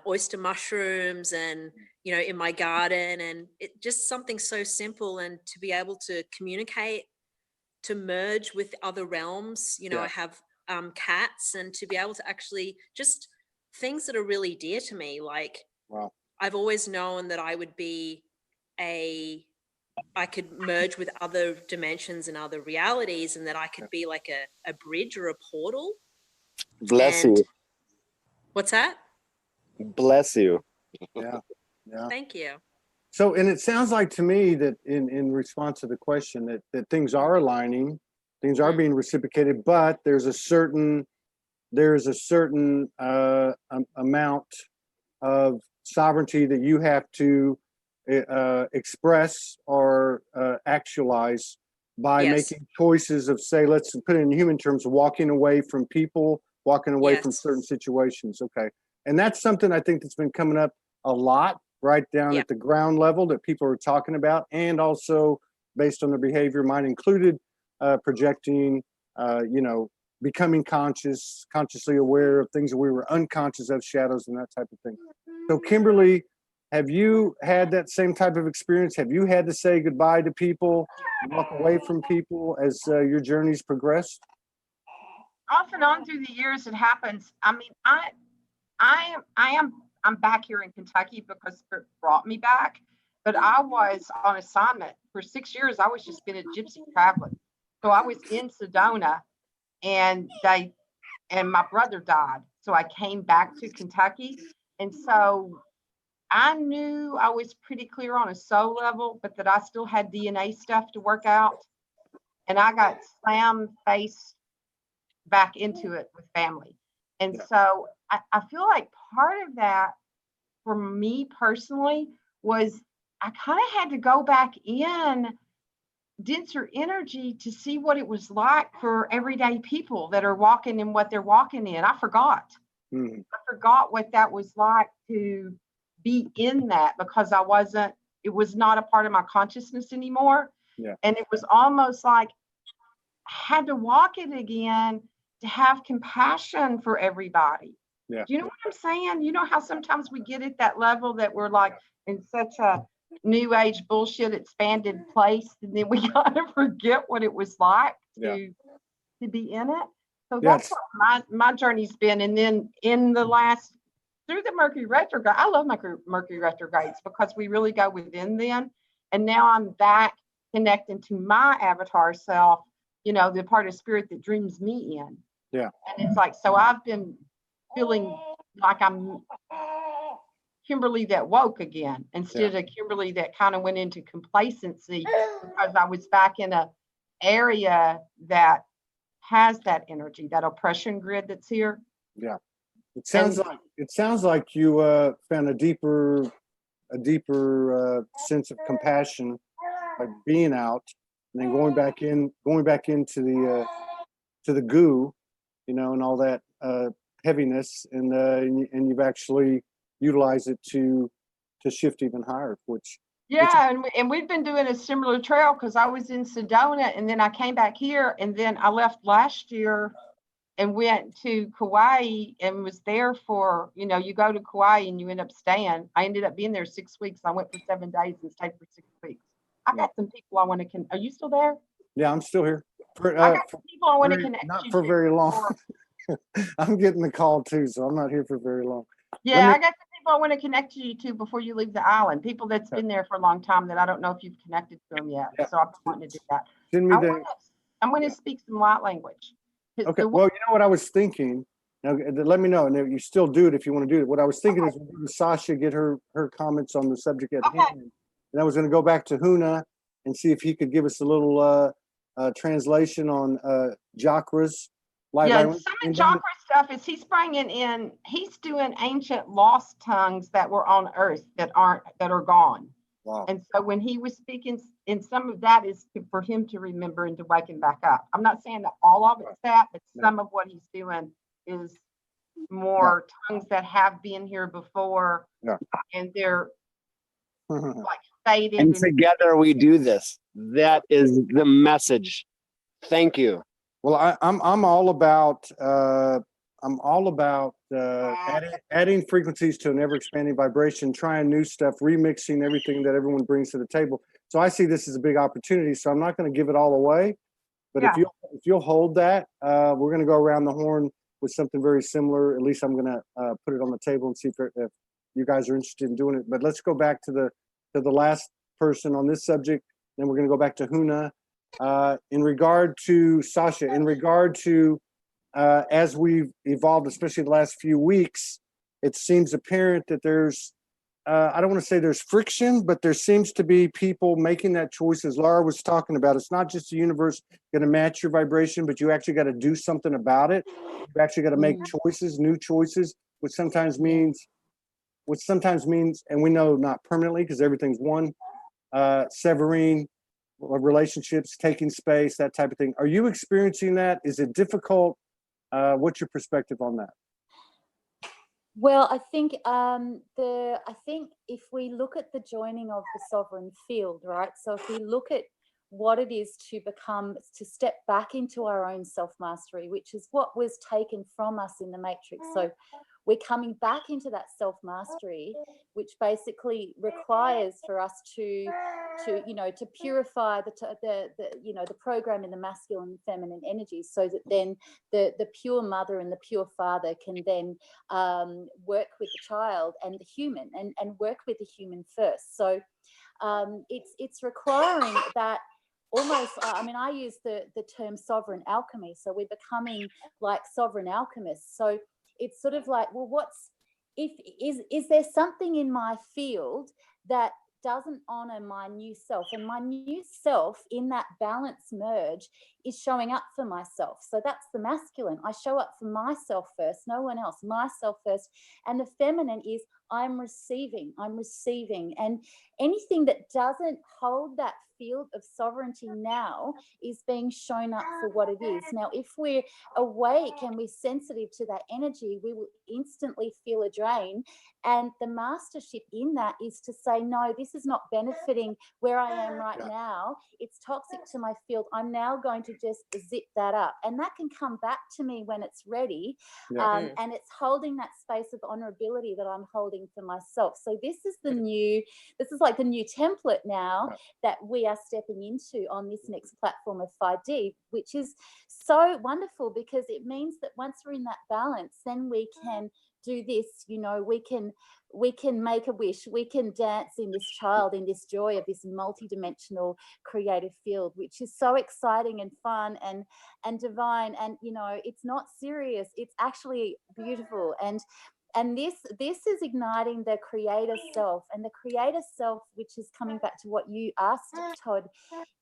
oyster mushrooms, and in my garden, and it just something so simple, and to be able to communicate, to merge with other realms. I have cats, and to be able to actually just things that are really dear to me. Like, I've always known that I would be I could merge with other dimensions and other realities, and that I could be like a bridge or a portal. Bless you. What's that? Bless you. Yeah. Thank you. So, and it sounds like to me that in response to the question that things are aligning, things are being reciprocated, but there's a certain amount of sovereignty that you have to express or actualize by making choices of, say, let's put it in human terms, walking away from people, walking away from certain situations. Okay. And that's something I think that's been coming up a lot right down at the ground level that people are talking about, and also based on their behavior, mine included, projecting, becoming consciously aware of things that we were unconscious of, shadows and that type of thing. So Kimberly, have you had that same type of experience? Have you had to say goodbye to people, walk away from people as your journey's progressed? Off and on through the years, it happens. I mean, I'm back here in Kentucky because it brought me back, but I was on assignment for 6 years. I was just been a gypsy traveling. So I was in Sedona, and my brother died. So I came back to Kentucky. And so I knew I was pretty clear on a soul level, but that I still had DNA stuff to work out. And I got slammed face back into it with family. And so I feel like part of that for me personally was I kind of had to go back in denser energy to see what it was like for everyday people that are walking in what they're walking in. I forgot. I forgot what that was like to be in that, because it was not a part of my consciousness anymore. And it was almost like had to walk it again to have compassion for everybody. Yeah. Do you know what I'm saying? You know how sometimes we get at that level that we're like in such a new age bullshit expanded place, and then we kind of forget what it was like to be in it. So that's what my journey's been. And then in the last, through the Mercury retrograde, I love Mercury retrogrades because we really go within them. And now I'm back connecting to my avatar self, you know, the part of spirit that dreams me in. Yeah. And it's like, so I've been feeling like I'm Kimberly that woke again, instead of Kimberly that kind of went into complacency, because I was back in a area that has that energy, that oppression grid that's here. Yeah. It sounds like you found a deeper sense of compassion, like being out and then going back into the to the goo, you know, and all that heaviness, and you've actually utilized it to shift even higher, which and we've been doing a similar trail, because I was in Sedona and then I came back here, and then I left last year and went to Kauai and was there for, you know, you go to Kauai and you end up staying. I ended up being there 6 weeks. I went for 7 days and stayed for 6 weeks. I got some people I want to are you still there? Yeah, I'm still here. I got some people I want to connect not you for to very long. I'm getting the call too, so I'm not here for very long. Yeah, I got some people I want to connect you to before you leave the island. People that's been there for a long time that I don't know if you've connected to them yet. So I'm wanting to do that. Send me I'm going to speak some light language. Okay. Well, you know what I was thinking. Now, let me know, and you still do it if you want to do it. What I was thinking is we'll have Sasha get her comments on the subject at hand, and I was going to go back to Huna and see if he could give us a little translation on chakras. Some of chakra stuff is he's bringing in. He's doing ancient lost tongues that were on Earth that are gone. Wow. And so when he was speaking, and some of that is for him to remember and to waken back up. I'm not saying that all of it's that, but some of what he's doing is more tongues that have been here before, and they're like faded. And together we do this. That is the message. Thank you. Well, I'm all about adding frequencies to an ever-expanding vibration, trying new stuff, remixing everything that everyone brings to the table. So I see this as a big opportunity. So I'm not going to give it all away, but if you'll hold that, we're going to go around the horn with something very similar. At least I'm going to put it on the table and see if you guys are interested in doing it. But let's go back to the last person on this subject. Then we're going to go back to Huna. In regard to Sasha, as we've evolved, especially the last few weeks, it seems apparent that there's, I don't want to say there's friction, but there seems to be people making that choice, as Laura was talking about. It's not just the universe going to match your vibration, but you actually got to do something about it. You actually got to make choices, new choices, which sometimes means, and we know not permanently because everything's one, severing relationships, taking space, that type of thing. Are you experiencing that? Is it difficult? What's your perspective on that? Well, I think if we look at the joining of the sovereign field, right? So if we look at what it is to step back into our own self-mastery, which is what was taken from us in the Matrix. So we're coming back into that self-mastery, which basically requires for us to purify the program in the masculine and feminine energies, so that then the pure mother and the pure father can then work with the child and the human and work with the human first. So it's requiring that almost, I use the term sovereign alchemy. So we're becoming like sovereign alchemists. So it's sort of like, well, is there something in my field that doesn't honor my new self? And my new self in that balance merge is showing up for myself. So that's the masculine. I show up for myself first, no one else, myself first. And the feminine is I'm receiving. And anything that doesn't hold that field of sovereignty now is being shown up for what it is. Now, if we're awake and we're sensitive to that energy, we will instantly feel a drain. And the mastership in that is to say, no, this is not benefiting where I am right now. It's toxic to my field. I'm now going to just zip that up. And that can come back to me when it's ready. And it's holding that space of vulnerability that I'm holding for myself. So this is like the new template now that we are stepping into on this next platform of 5D, which is so wonderful because it means that once we're in that balance, then we can do this, you know, we can make a wish, we can dance in this child, in this joy of this multidimensional creative field, which is so exciting and fun and divine. And, you know, it's not serious, it's actually beautiful. And this is igniting the creator self, and the creator self, which is coming back to what you asked, Todd,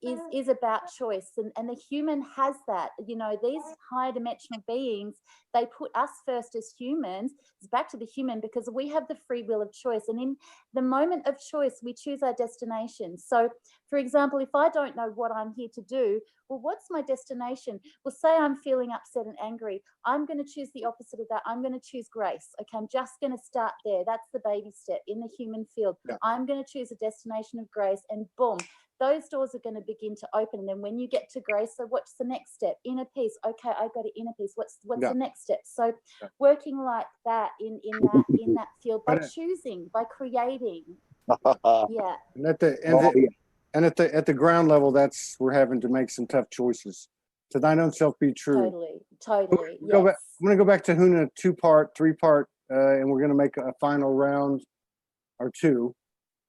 is about choice. And the human has that. You know, these higher dimensional beings, they put us first as humans. It's back to the human because we have the free will of choice. And in the moment of choice, we choose our destination. So, for example, if I don't know what I'm here to do, well, what's my destination? Well, say I'm feeling upset and angry. I'm going to choose the opposite of that. I'm going to choose grace. Okay, I'm just going to start there. That's the baby step in the human field. I'm going to choose a destination of grace, and boom, those doors are going to begin to open. And then when you get to grace, so what's the next step? Inner peace. Okay, I got to inner peace. What's the next step? So working like that in that field by choosing, by creating. And at the ground level, we're having to make some tough choices. To thine own self be true. Totally. I'm going to go back to Huna, 2-part, 3-part, and we're going to make a final round or two.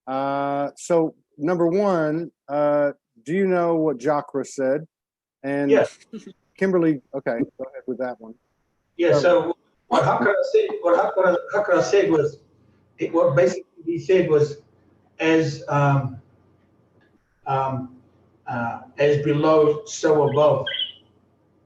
So number one, do you know what Chakra said? And yes. Kimberly, okay, go ahead with that one. Yeah. So what Hakara said was, what basically he said was, as below, so above.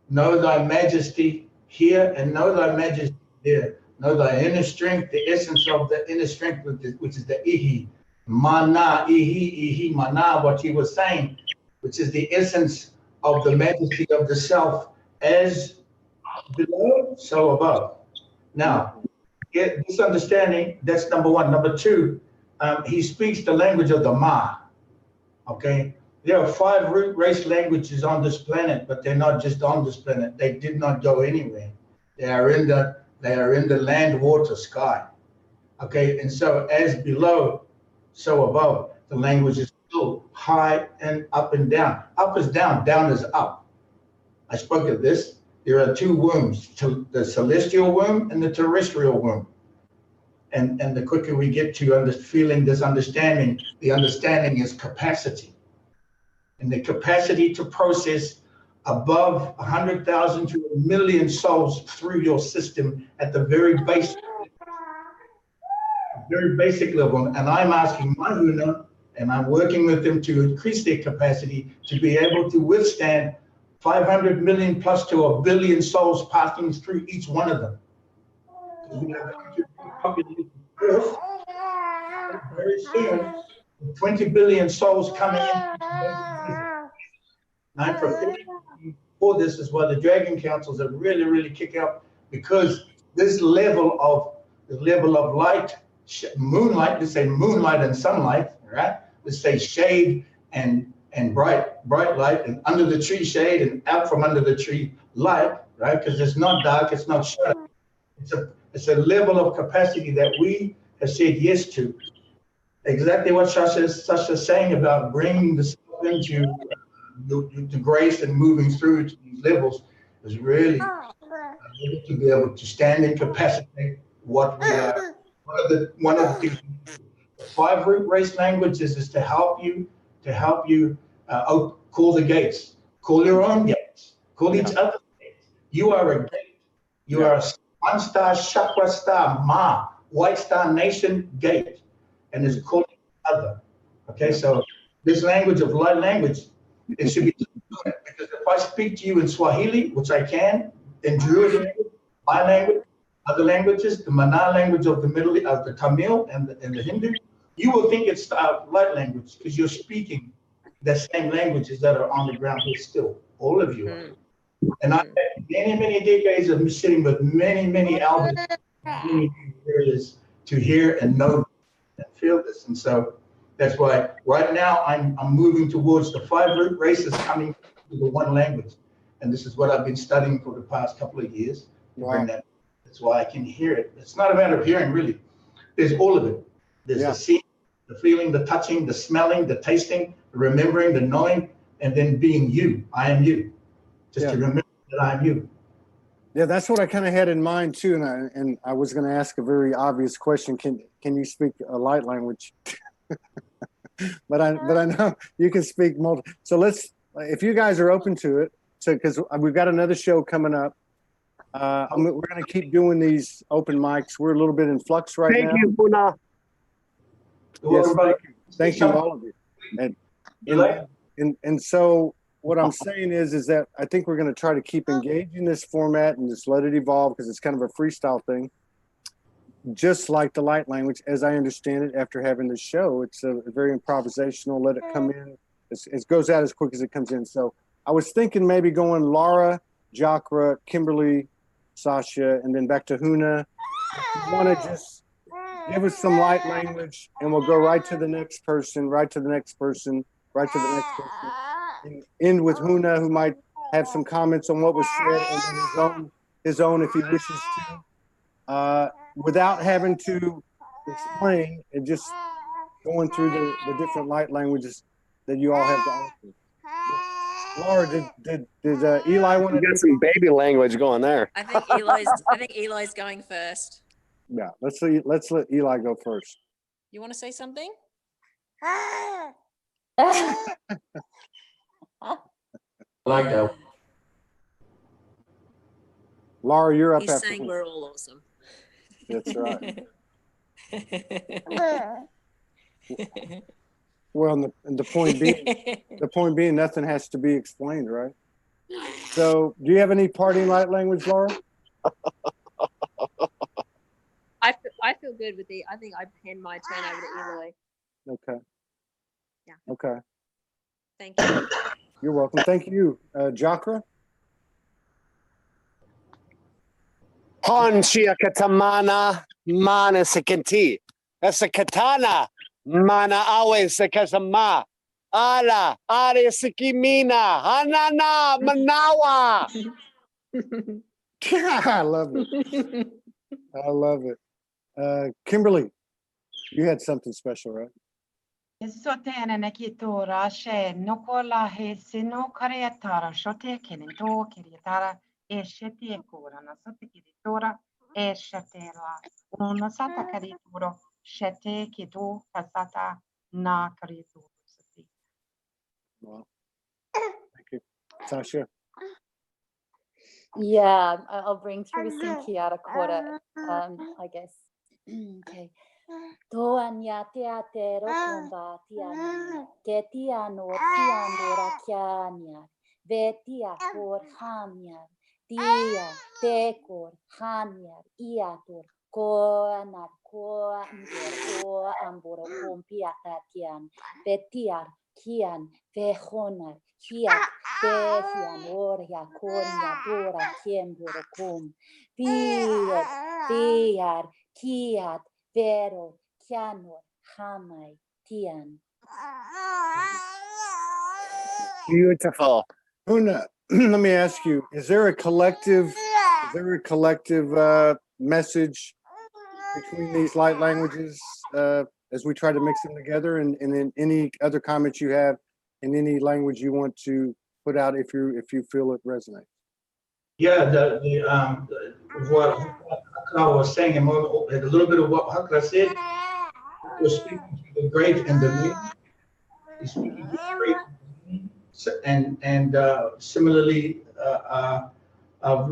Know thy majesty here and know thy majesty there. Know thy inner strength, the essence of the inner strength, which is the Ihi. Mana, Ihi, Mana, what he was saying, which is the essence of the majesty of the self, as below, so above. Now, get this understanding, that's number one. Number two, he speaks the language of the Ma, okay? There are 5 root race languages on this planet, but they're not just on this planet. They did not go anywhere. They are in the land, water, sky. Okay, and so as below, so above. The language is still high and up and down. Up is down, down is up. I spoke of this. There are 2 wombs, the celestial womb and the terrestrial womb. And the quicker we get to feeling this understanding, the understanding is capacity. And the capacity to process above 100,000 to 1 million souls through your system at the very basic level. And I'm asking my Huna, and I'm working with them to increase their capacity to be able to withstand 500 million plus to 1 billion souls passing through each one of them. We are going to populate Earth very soon. 20 billion souls coming in. I'm preparing for this as well. The Dragon Councils are really kick up, because this level of light, moonlight, let's say moonlight and sunlight, right? Let's say shade and bright light, and under the tree shade and out from under the tree light, right? Because it's not dark, it's not shadow. It's a level of capacity that we have said yes to. Exactly what Sasha's saying about bringing the self into the grace and moving through to these levels is really to be able to stand in capacity what we are. One of the 5 root race languages is to help you call the gates, call your own gates, call each other's gates. You are a gate. You are a 1-star chakra star, Ma, white star nation gate, and it's called other. Okay, so this language of light language, it should be different, because if I speak to you in Swahili, which I can, in Druid language, my language, other languages, the Mana language of the Middle East, of the Tamil and the Hindu, you will think it's light language, because you're speaking the same languages that are on the ground here still. All of you are. And I've had many, many decades of sitting with many, many elders, many areas to hear and know and feel this. And so that's why right now I'm moving towards the 5 root races coming to the one language. And this is what I've been studying for the past couple of years. Wow. That's why I can hear it. It's not a matter of hearing, really. There's all of it. There's the seeing, the feeling, the touching, the smelling, the tasting, the remembering, the knowing, and then being you. I am you. Just to remember that I'm you. Yeah, that's what I kind of had in mind too, and I was going to ask a very obvious question. Can you speak a light language? but I know you can speak multiple. So let's, if you guys are open to it, so because we've got another show coming up. We're going to keep doing these open mics. We're a little bit in flux right now. Thank you, Puna. Yes, thank you, all of you. And so what I'm saying is that I think we're going to try to keep engaging this format and just let it evolve, because it's kind of a freestyle thing. Just like the light language, as I understand it, after having the show, it's a very improvisational. Let it come in. It goes out as quick as it comes in. So I was thinking maybe going Laura, Jakra, Kimberly, Sasha, and then back to Huna. If you want to just give us some light language, and we'll go right to the next person, right to the next person, right to the next person. And end with Huna, who might have some comments on what was said, and then his own if he wishes to, without having to explain, and just going through the different light languages that you all have to offer. Laura, did Eli want to? You got some baby language going there. I think Eli's going first. Yeah, let's let Eli go first. You want to say something? I like that. Laura, you're up. He's after saying him. we're all awesome. That's right. Well, and the point being, nothing has to be explained, right? So, do you have any parting light language, Laura? I feel good with I think I hand my turn over to Eli. Okay. Yeah. Okay. Thank you. You're welcome. Thank you, Jakra. Honchia katamana mana sekanti. That's a katana. Mana awe sekasama. Ala are sikimina. Hanana manawa. I love it. I love it. Kimberly, you had something special, right? Sotena nakitora she nokola he sino kareatara shote kenento kiriatara e shete kora na sote kiritora e shetela una sata karituro shete kitu kasata na karituro sati. Wow. Thank you. Sasha. Yeah, I'll bring through some Kiara Kora, I guess. Okay. Toanya te rokumba tiana, ketiano tiano rakiania, vetia por hania, tia tekor hania, iator, koanar, koandor, amboro kompiata tian, vetiar, kian, vehonar, hiat, vehian, oria, konia, dora, kiemboro kum, piar, kiat, Vero, Kianor, Hamai, Tian. Beautiful. Huna, let me ask you, is there a collective message between these light languages as we try to mix them together, and then any other comments you have in any language you want to put out if you feel it resonates? Yeah, what I was saying a little bit of what Hakra said. He was speaking to the great and the mean. He's speaking to the great and similarly of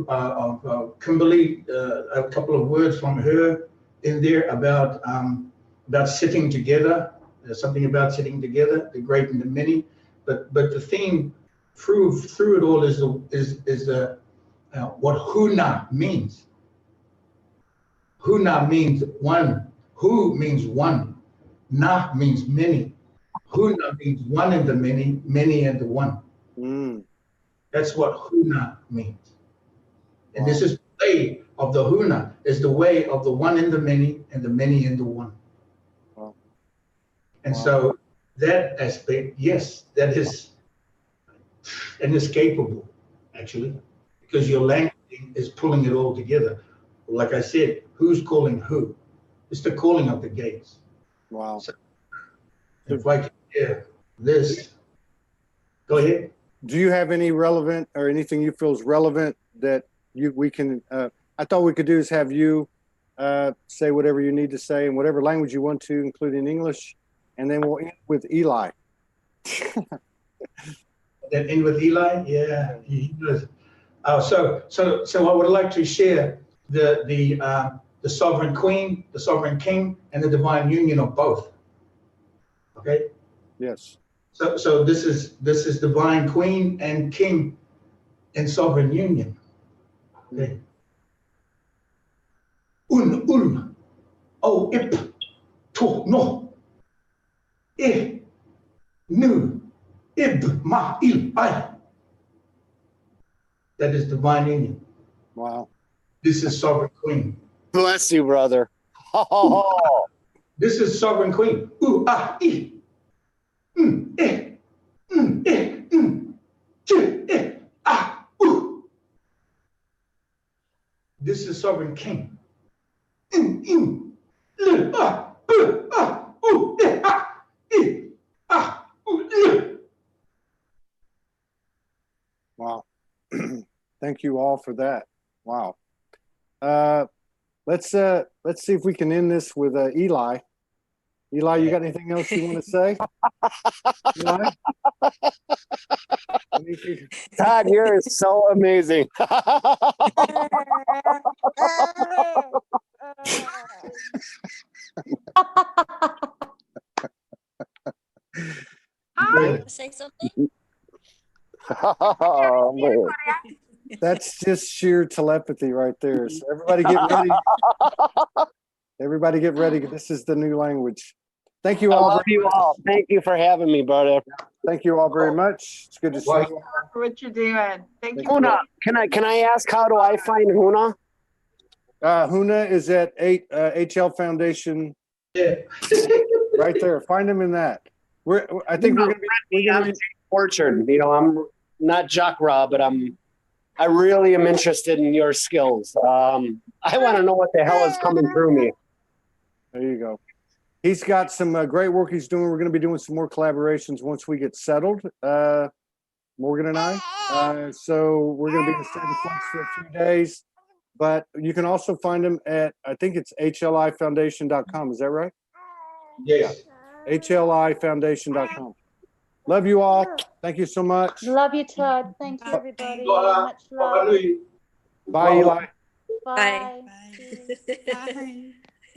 Kimberly, a couple of words from her in there about sitting together. There's something about sitting together, the great and the many. But the theme through it all is what Huna means. Huna means one. Hu means one. Na means many. Huna means one in the many, many in the one. Mm. That's what Huna means. And this Wow. is the way of the Huna, is the way of the one in the many and the many in the one. Wow. And Wow. so that aspect, yes, that is inescapable, actually, because your language is pulling it all together. Like I said, who's calling who? It's the calling of the gates. Wow. So if I can hear this, go ahead. Do you have any relevant or anything you feel is relevant that we can, I thought we could do is have you say whatever you need to say in whatever language you want to, including English, and then we'll end with Eli. Then in with Eli, yeah, he does. So I would like to share the sovereign queen, the sovereign king, and the divine union of both. Okay. Yes. So this is divine queen and king in sovereign union. Okay. O ip to no e nu ib ma il I. That is divine union. Wow. This is sovereign queen. Bless you, brother. Oh, This is sovereign queen. I. E. J. Ah. This is sovereign king. Wow. Thank you all for that. Wow. Let's see if we can end this with Eli. Eli, you got anything else you want to say? Eli? Todd, you're so amazing. Say something? Oh, man. That's just sheer telepathy right there. So everybody get ready. Everybody get ready. This is the new language. Thank you I all. love you all. Thank you for having me, brother. Thank you all very much. It's good to see you. For what you're doing. Thank you. Huna, can I ask, how do I find Huna? Huna is at HL Foundation. Yeah. Right there. Find him in that. I think we're gonna be Orchard. You know, I'm not Jock Rob, but I really am interested in your skills. I want to know what the hell is coming through me. There you go. He's got some great work he's doing. We're going to be doing some more collaborations once we get settled, Morgan and I. So we're going to be in the state of Flux for a few days. But you can also find him at, I think it's hlifoundation.com. Is that right? Yes. hlifoundation.com. Love you all. Thank you so much. Love you, Todd. Thank you, everybody. Bye. Much love. Bye, Eli. Bye. Bye. Bye.